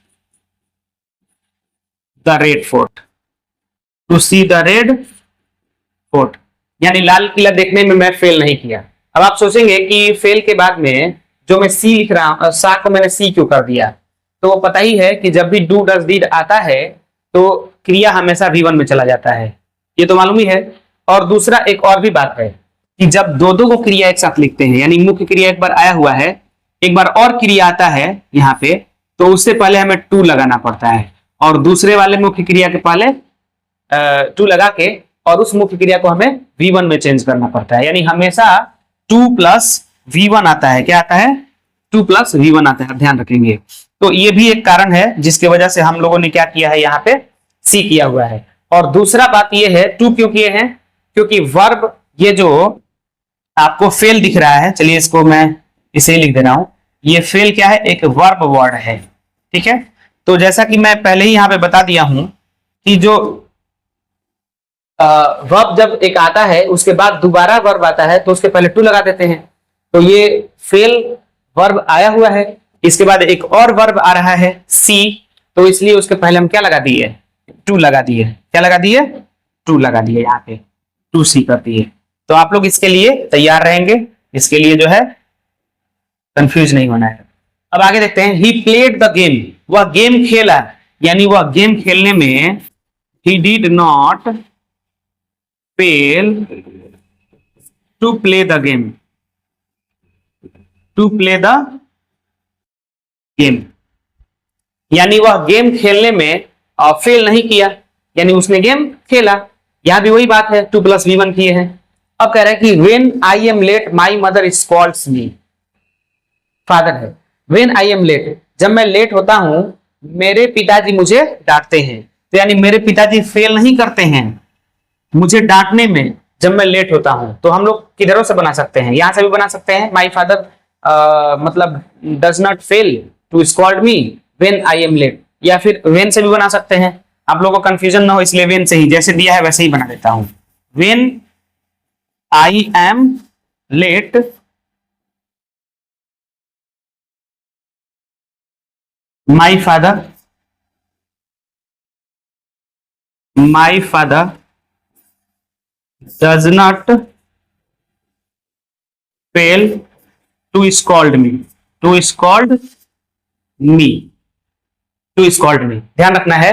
the Red Fort, to see the Red Fort, यानी लाल किला देखने में मैं फेल नहीं किया। अब आप सोचेंगे कि फेल के बाद में जो मैं सी लिख रहा हूं, सा को मैंने सी क्यों कर दिया, तो पता ही है कि जब भी डू डज डिड आता है तो क्रिया हमेशा V1 में चला जाता है, ये तो मालूम ही है। और दूसरा एक और भी बात है कि जब दो को क्रिया एक साथ लिखते हैं, यानी मुख्य क्रिया एक बार आया हुआ है, एक बार और क्रिया आता है यहाँ पे, तो उससे पहले हमें टू लगाना पड़ता है, और दूसरे वाले मुख्य क्रिया के पहले टू लगा के और उस मुख्य क्रिया को हमें V1 में चेंज करना पड़ता है। यानी हमेशा 2 प्लस V1 आता है। क्या आता है? 2 प्लस V1 आता है, ध्यान रखेंगे। तो ये भी एक कारण है जिसकी वजह से हम लोगों ने क्या किया है, यहाँ पे सी किया हुआ है। और दूसरा बात ये है, 2 क्यों किए हैं? क्योंकि वर्ब ये जो आपको फेल दिख रहा है, चलिए इसको मैं इसे लिख दे रहा हूं, ये फेल क्या है? एक वर्ब वर्ड है, ठीक है। तो जैसा कि मैं पहले ही यहाँ पे बता दिया हूं कि जो वर्ब जब एक आता है उसके बाद दोबारा वर्ब आता है तो उसके पहले टू लगा देते हैं। तो ये फेल वर्ब आया हुआ है, इसके बाद एक और वर्ब आ रहा है सी, तो इसलिए उसके पहले हम क्या लगा दिए? टू लगा दिए। क्या लगा दिए? टू लगा दिए, यहाँ पे 2C कर दिए। तो आप लोग इसके लिए तैयार रहेंगे, इसके लिए जो है कंफ्यूज नहीं होना है। अब आगे देखते हैं, ही प्लेड द गेम, वह गेम खेला, यानी वह गेम खेलने में he did not fail to play the game, to play the game, यानी वह गेम खेलने में फेल नहीं किया, यानी उसने गेम खेला। यहां भी वही बात है, 2 प्लस V1 किए हैं। अब कह रहा है कि when I am late my mother scolds me, father है। व्हेन आई एम लेट, जब मैं लेट होता हूं मेरे पिताजी मुझे डांटते हैं। तो यानी मेरे पिताजी फेल नहीं करते हैं मुझे डांटने में जब मैं लेट होता हूं। तो हम लोग किधरों से बना सकते हैं? यहां से भी बना सकते हैं, माई फादर मतलब does not fail to scold me when I am late, या फिर व्हेन से भी बना सकते हैं। आप लोगों को कंफ्यूजन ना हो इसलिए व्हेन से ही, जैसे दिया है वैसे ही बना देता हूं। When I am late my father does not fail to scold me, to scold me, to scold me। ध्यान रखना है,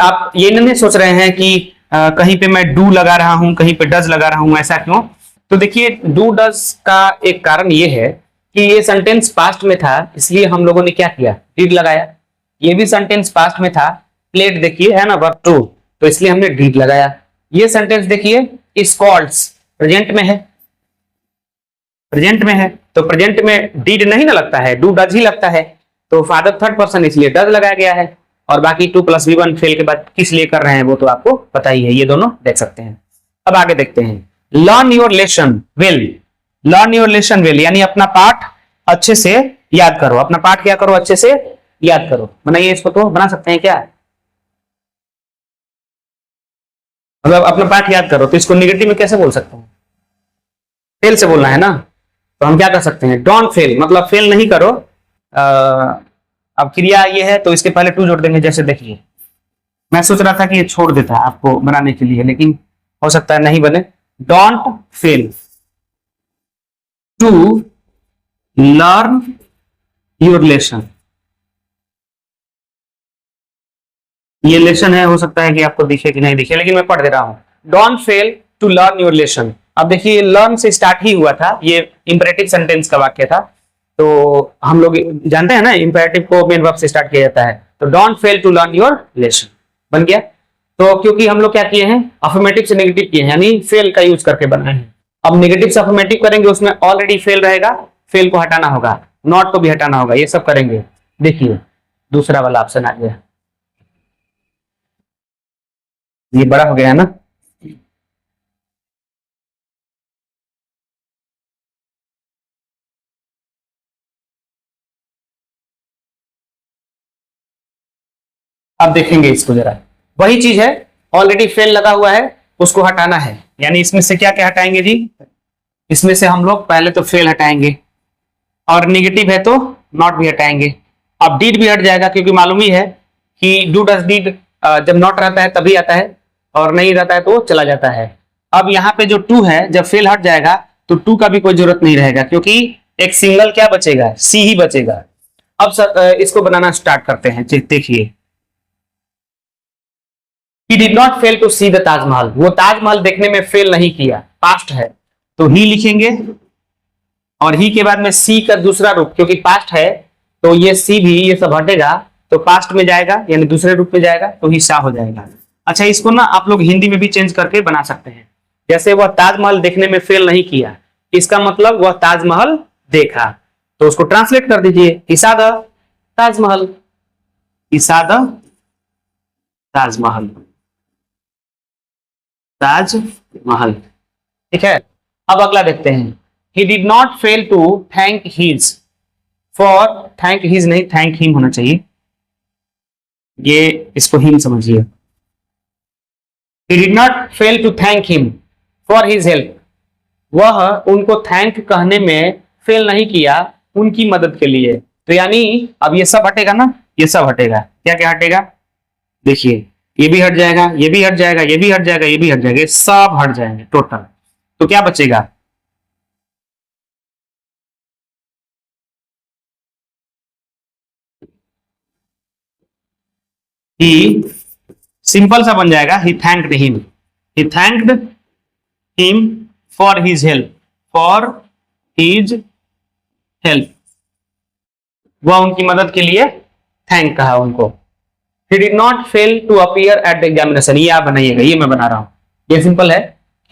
आप ये नहीं सोच रहे हैं कि कहीं पे मैं डू लगा रहा हूं, कहीं पे डज लगा रहा हूं, ऐसा क्यों? तो देखिए, डू डज का एक कारण ये है कि ये सेंटेंस पास्ट में था, इसलिए हम लोगों ने क्या किया? डिड लगाया। ये भी सेंटेंस पास्ट में था, प्लेड देखिए है ना वर्ब टू, तो इसलिए हमने डिड लगाया। ये सेंटेंस देखिए स्कॉल्ड्स प्रेजेंट में है, प्रेजेंट में है, तो प्रेजेंट में डिड नहीं ना लगता है, डू डज ही लगता है। तो फादर थर्ड पर्सन इसलिए डज लगाया गया है। और बाकी 2 प्लस V1 फेल के बाद किस लिए कर रहे हैं वो तो आपको पता ही है, ये दोनों देख सकते हैं। अब आगे देखते हैं, learn your lesson well, learn your lesson well, यानी अपना पाठ अच्छे से याद करो। अपना पाठ क्या करो? अच्छे से याद करो। बनाइए इसको, तो बना सकते हैं क्या? मतलब अपना पाठ याद करो, तो इसको निगेटिव में कैसे बोल सकते हैं? फेल से बोलना है ना, तो हम क्या कर सकते हैं? डोंट फेल, मतलब फेल नहीं करो। अब क्रिया ये है तो इसके पहले टू जोड़ देंगे। जैसे देखिए, मैं सोच रहा था कि ये छोड़ देता आपको बनाने के लिए, लेकिन हो सकता है नहीं बने। Don't fail to learn your lesson, ये लेसन है, हो सकता है कि आपको दिखे कि नहीं दिखे, लेकिन मैं पढ़ दे रहा हूं। Don't fail to learn your lesson. अब देखिए, लर्न से स्टार्ट ही हुआ था, ये इंपरेटिव सेंटेंस का वाक्य था, तो हम लोग जानते हैं ना इंपरेटिव को मेन वर्ब से स्टार्ट किया जाता है। तो don't fail to learn your lesson बन गया। तो क्योंकि हम लोग क्या किए हैं? अफर्मेटिव से नेगेटिव किए हैं, यानी फेल का यूज करके बनाए हैं। अब नेगेटिव से अफर्मेटिव करेंगे, उसमें ऑलरेडी फेल रहेगा, फेल को हटाना होगा, नॉट को भी हटाना होगा, ये सब करेंगे। देखिए दूसरा वाला ऑप्शन आ गया, ये बड़ा हो गया है ना। अब देखेंगे इसको जरा, वही चीज है, ऑलरेडी फेल लगा हुआ है, उसको हटाना है। यानी इसमें से क्या क्या हटाएंगे जी? इसमें से हम लोग पहले तो फेल हटाएंगे, और नेगेटिव है तो नॉट भी हटाएंगे। अब डिड भी हट जाएगा, क्योंकि मालूम ही है कि डू डज डिड जब नॉट रहता है तभी आता है, और नहीं रहता है तो चला जाता है। अब यहाँ पे जो टू है, जब फेल हट जाएगा तो टू का भी कोई जरूरत नहीं रहेगा, क्योंकि एक सिंगल क्या बचेगा? सी ही बचेगा। अब इसको बनाना स्टार्ट करते हैं। देखिए, He did not fail to see the Taj Mahal, वो ताजमहल देखने में फेल नहीं किया, पास्ट है तो ही लिखेंगे, और ही के बाद में सी का दूसरा रूप, क्योंकि पास्ट है तो ये सी भी, ये सब हटेगा तो पास्ट में जाएगा यानी दूसरे रूप में जाएगा तो ही सा हो जाएगा। अच्छा, इसको ना आप लोग हिंदी में भी चेंज करके बना सकते हैं। जैसे वह ताजमहल देखने में फेल नहीं किया, इसका मतलब वह ताजमहल देखा, तो उसको ट्रांसलेट कर दीजिए, ही सा द ताजमहल, ही सा द ताजमहल, ताजमहल। ठीक है, अब अगला देखते हैं। He did not fail to thank his, for thank his नहीं थैंक हिम होना चाहिए, ये इसको हिम समझिए। He did not fail to thank him for his help, वह उनको थैंक कहने में फेल नहीं किया उनकी मदद के लिए। तो यानी अब ये सब हटेगा ना, ये सब हटेगा, क्या क्या हटेगा, देखिए ये भी हट जाएगा, ये भी हट जाएगा, ये भी हट जाएगा, ये भी हट जाएगा, ये सब हट जाएंगे टोटल। तो क्या बचेगा, ही सिंपल सा बन जाएगा, he thanked him, he thanked him for his help, for his help, वह उनकी मदद के लिए थैंक कहा उनको। He did not fail to appear at the examination, ये आप बनाइएगा, ये मैं बना रहा हूं, ये सिंपल है।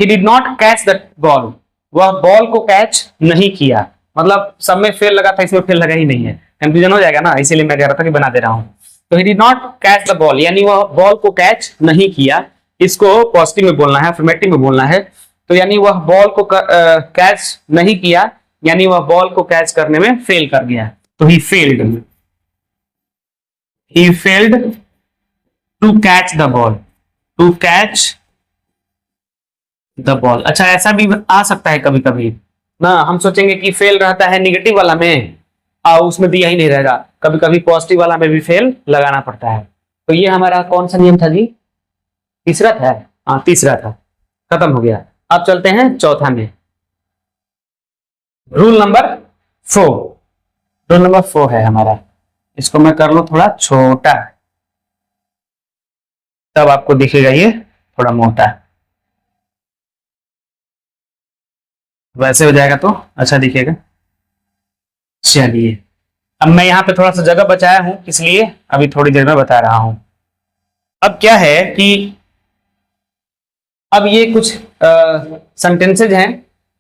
He did not catch that ball, वह बॉल को कैच नहीं किया, मतलब सब में फेल लगा था, इसमें फेल लगा ही नहीं है, कंफ्यूजन हो जाएगा ना, इसीलिए मैं कह रहा था कि बना दे रहा हूं। तो he did not catch the ball, यानी वह बॉल को कैच नहीं किया, इसको पॉजिटिव में बोलना है, अफर्मेटिव में बोलना है। तो यानी वह बॉल को कैच नहीं किया, यानी वह बॉल को कैच करने में फेल कर गया, तो he failed to catch the ball, to catch the ball. अच्छा, ऐसा भी आ सकता है कभी कभी ना, हम सोचेंगे कि फेल रहता है निगेटिव वाला में और उसमें दिया ही नहीं रहेगा, कभी कभी पॉजिटिव वाला में भी फेल लगाना पड़ता है। तो ये हमारा कौन सा नियम था जी, तीसरा था, हाँ तीसरा था, खत्म हो गया। अब चलते हैं चौथा में, रूल नंबर 4, रूल नंबर 4 है हमारा, इसको मैं कर लूं थोड़ा छोटा, तब आपको दिखेगा ये थोड़ा मोटा, वैसे हो जाएगा तो अच्छा दिखेगा। चलिए, अब मैं यहाँ पे थोड़ा सा जगह बचाया हूं, इसलिए अभी थोड़ी देर में बता रहा हूं। अब क्या है कि अब ये कुछ सेंटेंसेज हैं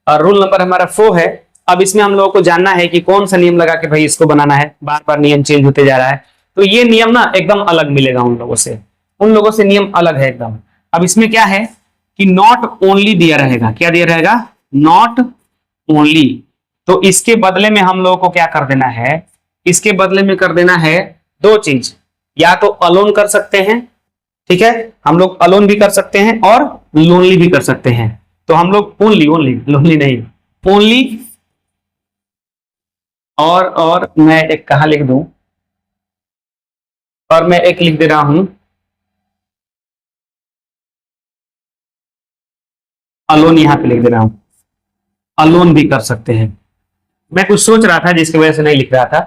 और रूल नंबर हमारा 4 है। अब इसमें हम लोगों को जानना है कि कौन सा नियम लगा के भाई इसको बनाना है, बार बार नियम चेंज होते जा रहा है, तो ये नियम ना एकदम अलग मिलेगा उन लोगों से, उन लोगों से नियम अलग है एकदम। अब इसमें क्या है कि नॉट ओनली दिया रहेगा, क्या दिया रहेगा, नॉट ओनली, तो इसके बदले में हम लोगों को क्या कर देना है, इसके बदले में कर देना है दो चीज, या तो अलोन कर सकते हैं, ठीक है, हम लोग अलोन भी कर सकते हैं और लोनली भी कर सकते हैं। तो हम लोग ओनली, ओनली लोनली नहीं, ओनली, और मैं एक कहां लिख दूं, और मैं एक लिख दे रहा हूं अलोन, यहां पे लिख दे रहा हूं, अलोन भी कर सकते हैं। मैं कुछ सोच रहा था जिसकी वजह से नहीं लिख रहा था,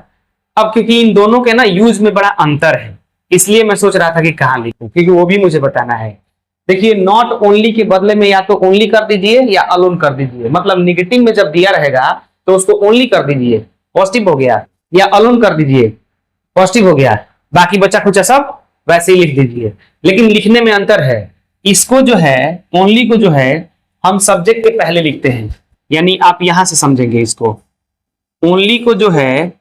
अब क्योंकि इन दोनों के ना यूज में बड़ा अंतर है, इसलिए मैं सोच रहा था कि कहां लिखूं, क्योंकि वो भी मुझे बताना है। देखिए, नॉट ओनली के बदले में या तो ओनली कर दीजिए या अलोन कर दीजिए, मतलब निगेटिव में जब दिया रहेगा तो उसको ओनली कर दीजिए, पॉजिटिव हो गया, या अलोन कर दीजिए, पॉजिटिव हो गया, बाकी बचा कुछ सब वैसे ही लिख दीजिए। लेकिन लिखने में अंतर है, इसको जो है ओनली को जो है हम सब्जेक्ट के पहले लिखते हैं, यानी आप यहां से समझेंगे इसको, ओनली को जो है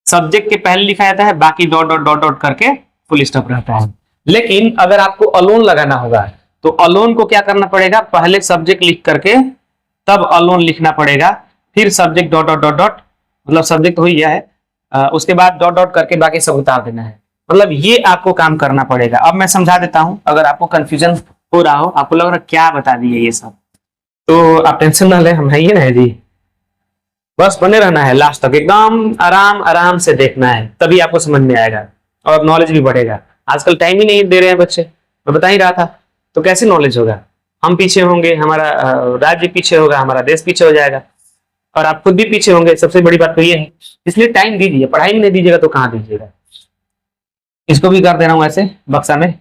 सब्जेक्ट के पहले लिखा जाता है, बाकी डॉट डॉट डॉट डॉट करके फुल स्टॉप रहता है। लेकिन अगर आपको अलोन लगाना होगा तो अलोन को क्या करना पड़ेगा, पहले सब्जेक्ट लिख करके तब अलोन लिखना पड़ेगा, फिर subject dot dot dot dot, मतलब सब्जेक्ट हो ही गया है, उसके बाद डॉट डॉट करके बाकी सब उतार देना है, मतलब ये आपको काम करना पड़ेगा। अब मैं समझा देता हूं, अगर आपको कंफ्यूजन हो रहा हो, आपको लग रहा क्या बता दिए ये सब, तो आप टेंशन ना ले, हम है ही ना है जी, बस बने रहना है लास्ट तक, एकदम आराम आराम से देखना है, तभी आपको समझ में आएगा और नॉलेज भी बढ़ेगा। आजकल टाइम ही नहीं दे रहे हैं बच्चे, मैं बता ही रहा था, तो कैसे नॉलेज होगा, हम पीछे होंगे, हमारा राज्य पीछे होगा, हमारा देश पीछे हो जाएगा, और आप खुद भी पीछे होंगे, सबसे बड़ी बात तो ये है। इसलिए टाइम दीजिए, पढ़ाई में नहीं दीजिएगा तो कहाँ दीजिएगा। इसको भी कर दे रहा हूं ऐसे बक्सा में।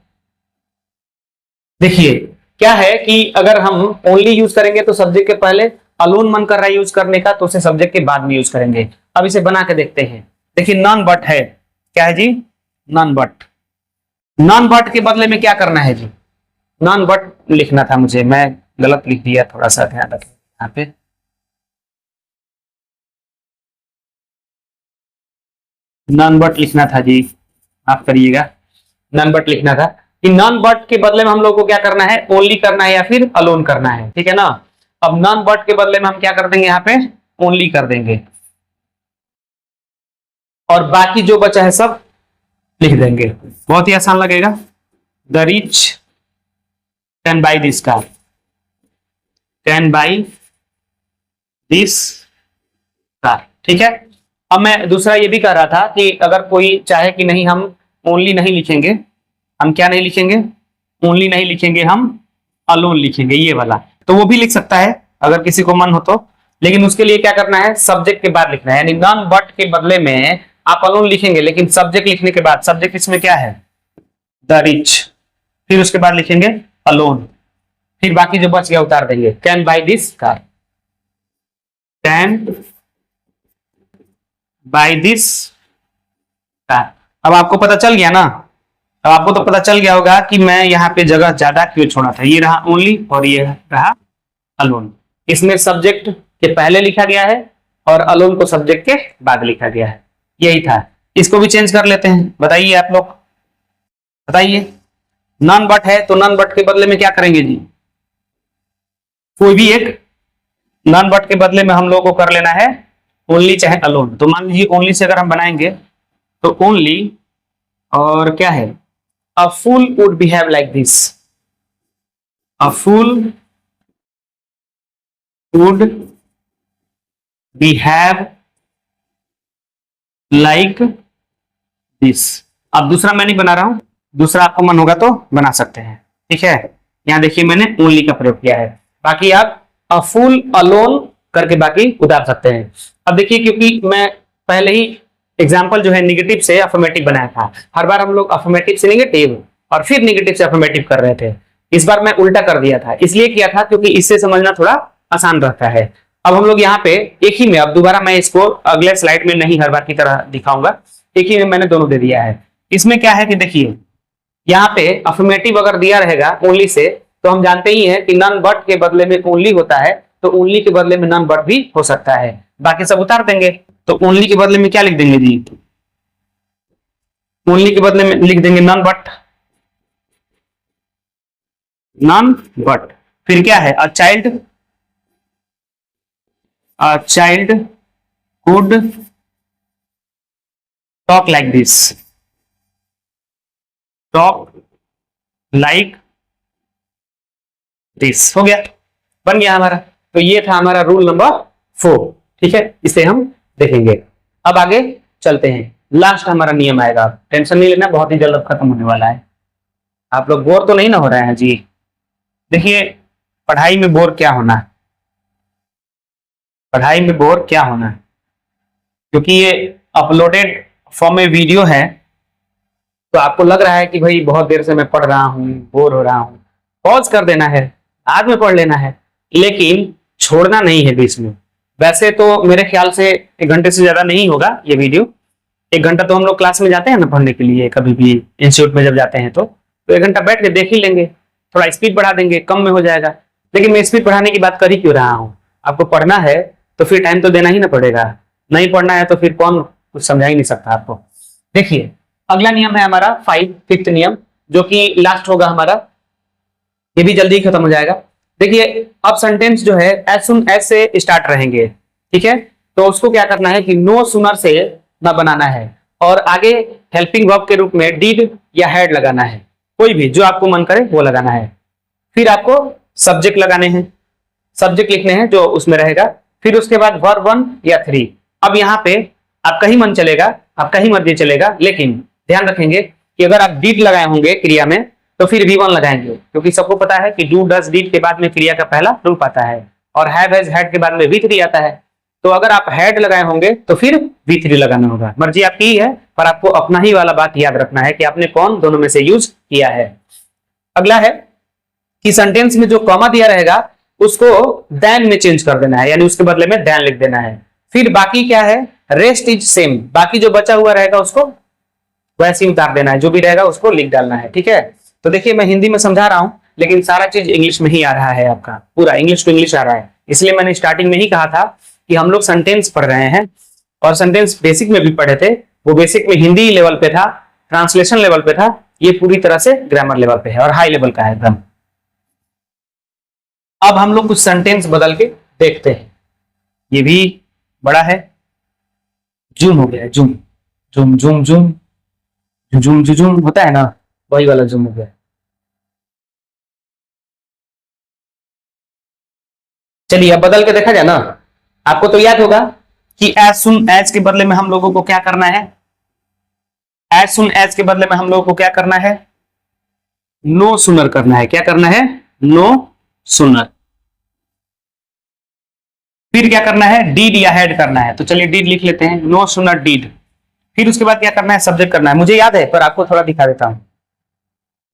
देखिए क्या है कि अगर हम ओनली यूज करेंगे तो सब्जेक्ट के पहले, अलोन मन कर रहा है यूज करने का तो उसे सब्जेक्ट के बाद में यूज करेंगे। अब इसे बना के देखते हैं। देखिए नॉन बट है, क्या है जी, नॉन बट। नॉन बट के बदले में क्या करना है जी, नॉन बट लिखना था मुझे, मैं गलत लिख दिया, थोड़ा सा ध्यान रखें यहाँ पे। नॉन बट लिखना था जी, माफ करिएगा, नॉन बट लिखना था कि नॉन बट के बदले में हम लोग को क्या करना है, ओनली करना है या फिर अलोन करना है, ठीक है ना। अब नॉन बट के बदले में हम क्या कर देंगे, यहाँ पे ओनली कर देंगे और बाकी जो बचा है सब लिख देंगे। बहुत ही आसान लगेगा। The rich can buy this car, can buy this car, ठीक है। अब मैं दूसरा ये भी कह रहा था कि अगर कोई चाहे कि नहीं हम ओनली नहीं लिखेंगे, हम क्या नहीं लिखेंगे, ओनली नहीं लिखेंगे, हम अलोन लिखेंगे, ये वाला, तो वो भी लिख सकता है अगर किसी को मन हो तो। लेकिन उसके लिए क्या करना है, सब्जेक्ट के बाद लिखना है, यानी नॉन बट के बदले में आप अलोन लिखेंगे, लेकिन सब्जेक्ट लिखने के बाद, सब्जेक्ट इसमें क्या है, द रिच, फिर उसके बाद लिखेंगे अलोन, फिर बाकी जो बच गया उतार देंगे, can buy this car, can buy this car. अब आपको पता चल गया ना, अब आपको तो पता चल गया होगा कि मैं यहाँ पे जगह ज्यादा क्यों छोड़ा था, ये रहा ओनली और ये रहा अलोन। इसमें सब्जेक्ट के पहले लिखा गया है और अलोन को सब्जेक्ट के बाद लिखा गया है, यही था। इसको भी चेंज कर लेते हैं, बताइए आप लोग, बताइए। नॉन बट है तो नॉन बट के बदले में क्या करेंगे जी, कोई भी एक नॉन बट के बदले में हम लोग को कर लेना है ओनली चाहे अलोन। तो मान लीजिए ओनली से अगर हम बनाएंगे तो ओनली और क्या है, a fool would behave like this, a fool would behave like this. अब दूसरा मैं नहीं बना रहा हूं, दूसरा आपको मन होगा तो बना सकते हैं, ठीक है। यहां देखिए मैंने ओनली का प्रयोग किया है, बाकी आप अ फूल अलोन करके बाकी उतार सकते हैं। अब देखिए, क्योंकि मैं पहले ही एग्जाम्पल जो है निगेटिव से अफर्मेटिव बनाया था, हर बार हम लोग अफर्मेटिव से निगेटिव और फिर निगेटिव से अफर्मेटिव कर रहे थे, इस बार मैं उल्टा कर दिया था। इसलिए किया था क्योंकि इससे समझना थोड़ा आसान रहता है। अब हम लोग यहाँ पे एक ही में, अब दोबारा मैं इसको अगले स्लाइड में नहीं हर बार की तरह दिखाऊंगा, एक ही में मैंने दोनों दे दिया है। इसमें क्या है कि देखिए, यहाँ पे अफर्मेटिव अगर दिया रहेगा ओनली से, तो हम जानते ही हैं कि नॉन बट के बदले में ओनली होता है, तो ओनली के बदले में नॉन बट भी हो सकता है, बाकी सब उतार देंगे। तो ओनली के बदले में क्या लिख देंगे जी, ओनली के बदले में लिख देंगे नॉन बट, नॉन बट। फिर क्या है, a child could talk like this, talk like this, हो गया, बन गया हमारा। तो ये था हमारा रूल नंबर 4, ठीक है, इसे हम देखेंगे। अब आगे चलते हैं, लास्ट हमारा नियम आएगा, टेंशन नहीं लेना, बहुत ही जल्द खत्म होने वाला है। आप लोग बोर तो नहीं ना हो रहे हैं जी। देखिए, पढ़ाई में बोर क्या होना है, पढ़ाई में बोर क्या होना है, क्योंकि ये अपलोडेड फॉर्म में वीडियो है, तो आपको लग रहा है कि भाई बहुत देर से मैं पढ़ रहा हूँ, बोर हो रहा हूँ, पॉज कर देना है, बाद में पढ़ लेना है, लेकिन छोड़ना नहीं है बीच में। वैसे तो मेरे ख्याल से 1 घंटे से ज्यादा नहीं होगा ये वीडियो, 1 घंटा तो हम लोग क्लास में जाते हैं ना पढ़ने के लिए, कभी भी इंस्टीट्यूट में जब जाते हैं तो 1 घंटा बैठ के देख ही लेंगे, थोड़ा स्पीड बढ़ा देंगे, कम में हो जाएगा। लेकिन मैं स्पीड बढ़ाने की बात कर ही क्यों रहा हूँ, आपको पढ़ना है तो फिर टाइम तो देना ही ना पड़ेगा, नहीं पढ़ना है तो फिर कौन कुछ समझा ही नहीं सकता आपको। देखिए, अगला नियम है हमारा 5th नियम, जो कि लास्ट होगा हमारा, ये भी जल्दी खत्म हो जाएगा। देखिए, अब सेंटेंस जो है एज सुन एज से स्टार्ट रहेंगे, ठीक है, तो उसको क्या करना है कि नो सुनर से ना बनाना है, और आगे हेल्पिंग वर्ब के रूप में डिड या हैड लगाना है, कोई भी जो आपको मन करे वो लगाना है। फिर आपको सब्जेक्ट लगाने हैं, सब्जेक्ट लिखने हैं जो उसमें रहेगा, फिर उसके बाद वर्ब 1 या 3। अब यहाँ पे आपका ही मन चलेगा, आपका ही मर्जी चलेगा, लेकिन ध्यान रखेंगे कि अगर आप डिड लगाए होंगे क्रिया में तो फिर V1 लगाएंगे, क्योंकि सबको पता है कि डू डज डिड के बाद में क्रिया का पहला रूप आता है, और हैव हैज हैड के बाद में V3 आता है। तो अगर आप हैड लगाए होंगे तो फिर V3 लगाना होगा, मर्जी आपकी ही है, पर आपको अपना ही वाला बात याद रखना है कि आपने कौन दोनों में से यूज किया है। अगला है कि सेंटेंस में जो कॉमा दिया रहेगा उसको देन में चेंज कर देना है, यानी उसके बदले में देन लिख देना है। फिर बाकी क्या है, रेस्ट इज सेम, बाकी जो बचा हुआ रहेगा उसको वैसे ही उतार देना है, जो भी रहेगा उसको लिख डालना है। ठीक है, तो देखिए मैं हिंदी में समझा रहा हूं, लेकिन सारा चीज इंग्लिश में ही आ रहा है, आपका पूरा इंग्लिश टू इंग्लिश आ रहा है। इसलिए मैंने स्टार्टिंग में ही कहा था कि हम लोग सेंटेंस पढ़ रहे हैं, और सेंटेंस बेसिक में भी पढ़े थे, वो बेसिक में हिंदी लेवल पे था, ट्रांसलेशन लेवल पे था, ये पूरी तरह से ग्रामर लेवल पे है और हाई लेवल का है एकदम। अब हम लोग कुछ सेंटेंस बदल के देखते हैं। ये भी बड़ा है, जूम हो गया है, zoom zoom zoom zoom zoom zoom होता है ना, वही वाला जूम हो गया। चलिए अब बदल के देखा जाए ना। आपको तो याद होगा कि एज सुन एज के बदले में हम लोगों को क्या करना है, एज सुन एज के बदले में हम लोगों को क्या करना है, नो सुनर करना है। क्या करना है, नो सुनर। फिर क्या करना है, डीड या हैड करना है। तो चलिए डीड लिख लेते हैं, नो सुनर डीड। फिर उसके बाद क्या करना है, सब्जेक्ट करना है। मुझे याद है पर आपको थोड़ा दिखा देता हूं।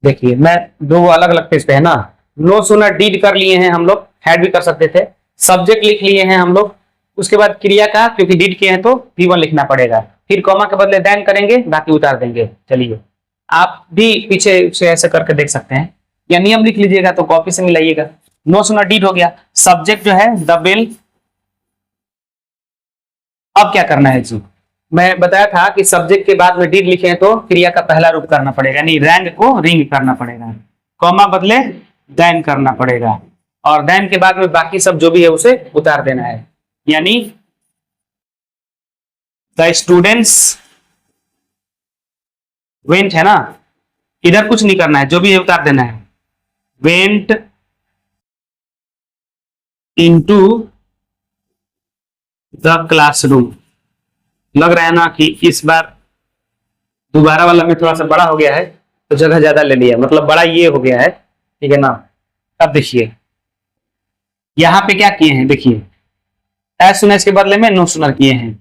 देखिए मैं दो अलग अलग पेज पे है ना, नो सुनर डीड कर लिए हैं हम लोग, हैड भी कर सकते थे। सब्जेक्ट लिख लिए हैं हम लोग, उसके बाद क्रिया का, क्योंकि डीड किए हैं तो V1 लिखना पड़ेगा। फिर कॉमा के बदले देन करेंगे, बाकी उतार देंगे। चलिए आप भी पीछे से ऐसे करके देख सकते हैं, या नियम लिख लीजिएगा तो कॉपी से मिलाइएगा। नो सुनर डीड हो गया। सब्जेक्ट जो है द बिल। अब क्या करना है जी, मैं बताया था कि सब्जेक्ट के बाद में डीड लिखे हैं तो क्रिया का पहला रूप करना पड़ेगा, यानी रैंग को रिंग करना पड़ेगा, कॉमा बदले देन करना पड़ेगा, और देन के बाद में बाकी सब जो भी है उसे उतार देना है। यानी द स्टूडेंट्स वेंट है ना, इधर कुछ नहीं करना है, जो भी है उतार देना है। Went into the classroom. लग रहा है ना कि इस बार दोबारा वाला में थोड़ा सा बड़ा हो गया है, तो जगह ज्यादा ले लिया, मतलब बड़ा ये हो गया है। ठीक है ना। अब देखिए यहां पे क्या किए हैं, देखिए एज सुन एज के बदले में नो सुनर किए हैं,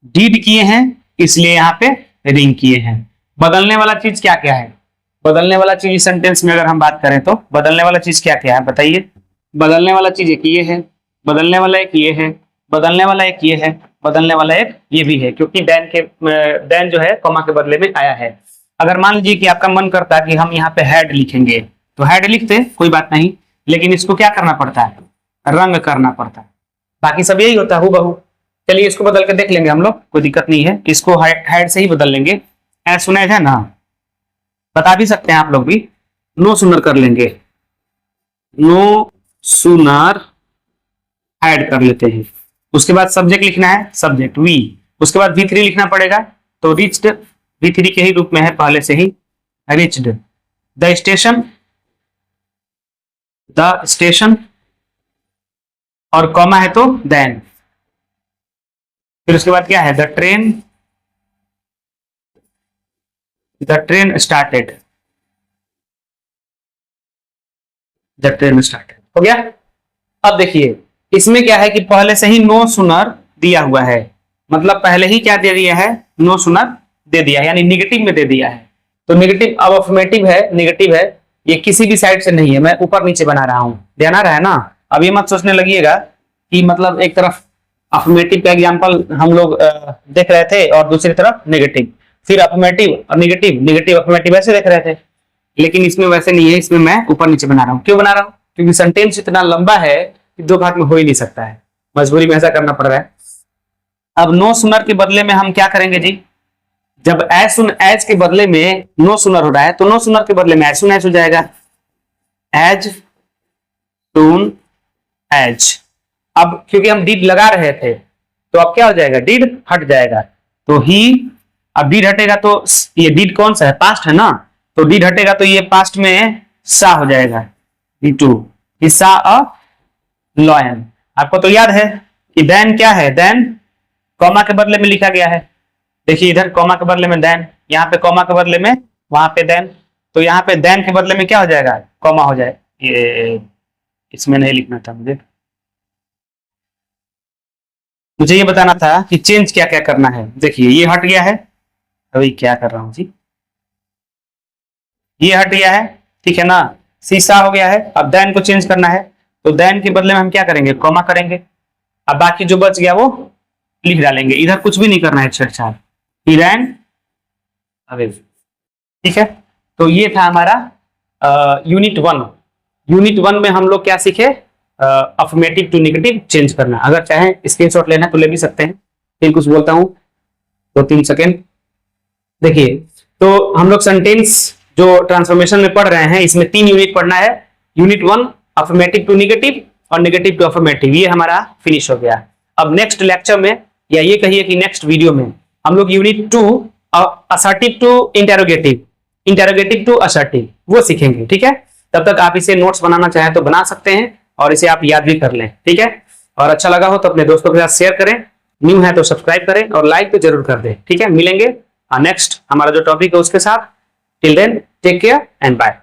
डीड किए हैं, इसलिए यहाँ पे रिंग किए हैं। बदलने वाला चीज क्या क्या है, बदलने वाला चीज सेंटेंस में अगर हम बात करें तो बदलने वाला चीज क्या क्या है बताइए। बदलने वाला चीज एक ये है, बदलने वाला एक ये है, बदलने वाला एक ये है, बदलने वाला एक ये भी है, क्योंकि देन जो है कॉमा के बदले में आया है। अगर मान लीजिए कि आपका मन करता है कि हम यहाँ पे हैड लिखेंगे, तो हैड लिखते कोई बात नहीं, लेकिन इसको क्या करना पड़ता है, रंग करना पड़ता है। बाकी सब यही होता है हूबहू। चलिए इसको बदल के देख लेंगे हम लोग, कोई दिक्कत नहीं है, इसको हैड से ही बदल लेंगे। एज सुन एज है ना, बता भी सकते हैं आप लोग भी, नो सुनर कर लेंगे, नो सुनर ऐड कर लेते हैं। उसके बाद सब्जेक्ट लिखना है, सब्जेक्ट वी, उसके बाद V3 लिखना पड़ेगा, तो रिच्ड V3 के ही रूप में है पहले से ही, reached. The station, the station, और कॉमा है तो देन। फिर उसके बाद क्या है, the train, the train started, the train started हो गया। अब देखिए इसमें क्या है कि पहले से ही नो सुनर दिया हुआ है, मतलब पहले ही क्या दे दिया है, नो सुनर दे दिया है, यानी निगेटिव में दे दिया है। तो निगेटिव अब अफर्मेटिव है, निगेटिव है, ये किसी भी साइड से नहीं है, मैं ऊपर नीचे बना रहा हूं, ध्यान आ रहा है ना। अब ये मत सोचने लगिएगा कि मतलब एक तरफ अफर्मेटिव का एग्जाम्पल हम लोग देख रहे थे और दूसरी तरफ नेगेटिव, फिर अफर्मेटिव और नेगेटिव, नेगेटिव अफर्मेटिव ऐसे देख रहे थे, लेकिन इसमें वैसे नहीं है, इसमें मैं ऊपर नीचे बना रहा हूँ। क्यों बना रहा हूँ, क्योंकि सेंटेंस इतना लंबा है कि दो भाग में हो ही नहीं सकता है, मजबूरी में ऐसा करना पड़ रहा है। अब नो सुनर के बदले में हम क्या करेंगे जी, जब एज सुन एज के बदले में नो सुनर हो रहा है, तो नो सुनर के बदले में एज सुन एज हो जाएगा, एज सुन एज। अब क्योंकि हम डीड लगा रहे थे, तो अब क्या हो जाएगा, डीड हट जाएगा, तो ही, अब डीड हटेगा तो ये डीड कौन सा है, पास्ट है ना, तो डीड हटेगा तो ये पास्ट में सा हो जाएगा, ही सा अ लॉयन। आपको तो याद है कि देन क्या है, देन कॉमा के बदले में लिखा गया है, देखिए इधर कॉमा के बदले में देन, यहाँ पे कॉमा के बदले में वहां पे देन, तो यहाँ पे देन के बदले में क्या हो जाएगा, कॉमा हो जाए। ये इसमें नहीं लिखना था मुझे ये बताना था कि चेंज क्या क्या करना है। देखिए ये हट गया है, अभी क्या कर रहा हूं जी, ये हट गया है, ठीक है ना, शीशा हो गया है। अब देन को चेंज करना है, तो देन के बदले में हम क्या करेंगे, कॉमा करेंगे। अब बाकी जो बच गया वो लिख डालेंगे, इधर कुछ भी नहीं करना है छेड़छाड़। ही रैन अवे, ठीक है, तो ये था हमारा यूनिट 1। यूनिट 1 में हम लोग क्या सीखे, अफर्मेटिव टू नेगेटिव चेंज करना। अगर चाहे स्क्रीनशॉट लेना तो ले भी सकते हैं, फिर कुछ बोलता हूं 2-3 सेकेंड। देखिए, तो हम लोग सेंटेंस जो ट्रांसफॉर्मेशन में पढ़ रहे हैं, इसमें 3 यूनिट पढ़ना है। यूनिट 1 अफर्मेटिव टू नेगेटिव और नेगेटिव टू अफर्मेटिव, ये हमारा फिनिश हो गया। अब नेक्स्ट लेक्चर में, या ये कहिए कि नेक्स्ट वीडियो में, हम लोग unit 2 assertive to interrogative, interrogative to assertive, वो सीखेंगे। ठीक है, तब तक आप इसे नोट्स बनाना चाहें तो बना सकते हैं और इसे आप याद भी कर लें। ठीक है, और अच्छा लगा हो तो अपने दोस्तों के साथ शेयर करें, न्यू है तो सब्सक्राइब करें और लाइक तो जरूर कर दें। ठीक है, मिलेंगे नेक्स्ट हमारा जो टॉपिक है उसके साथ। Till then take care and bye.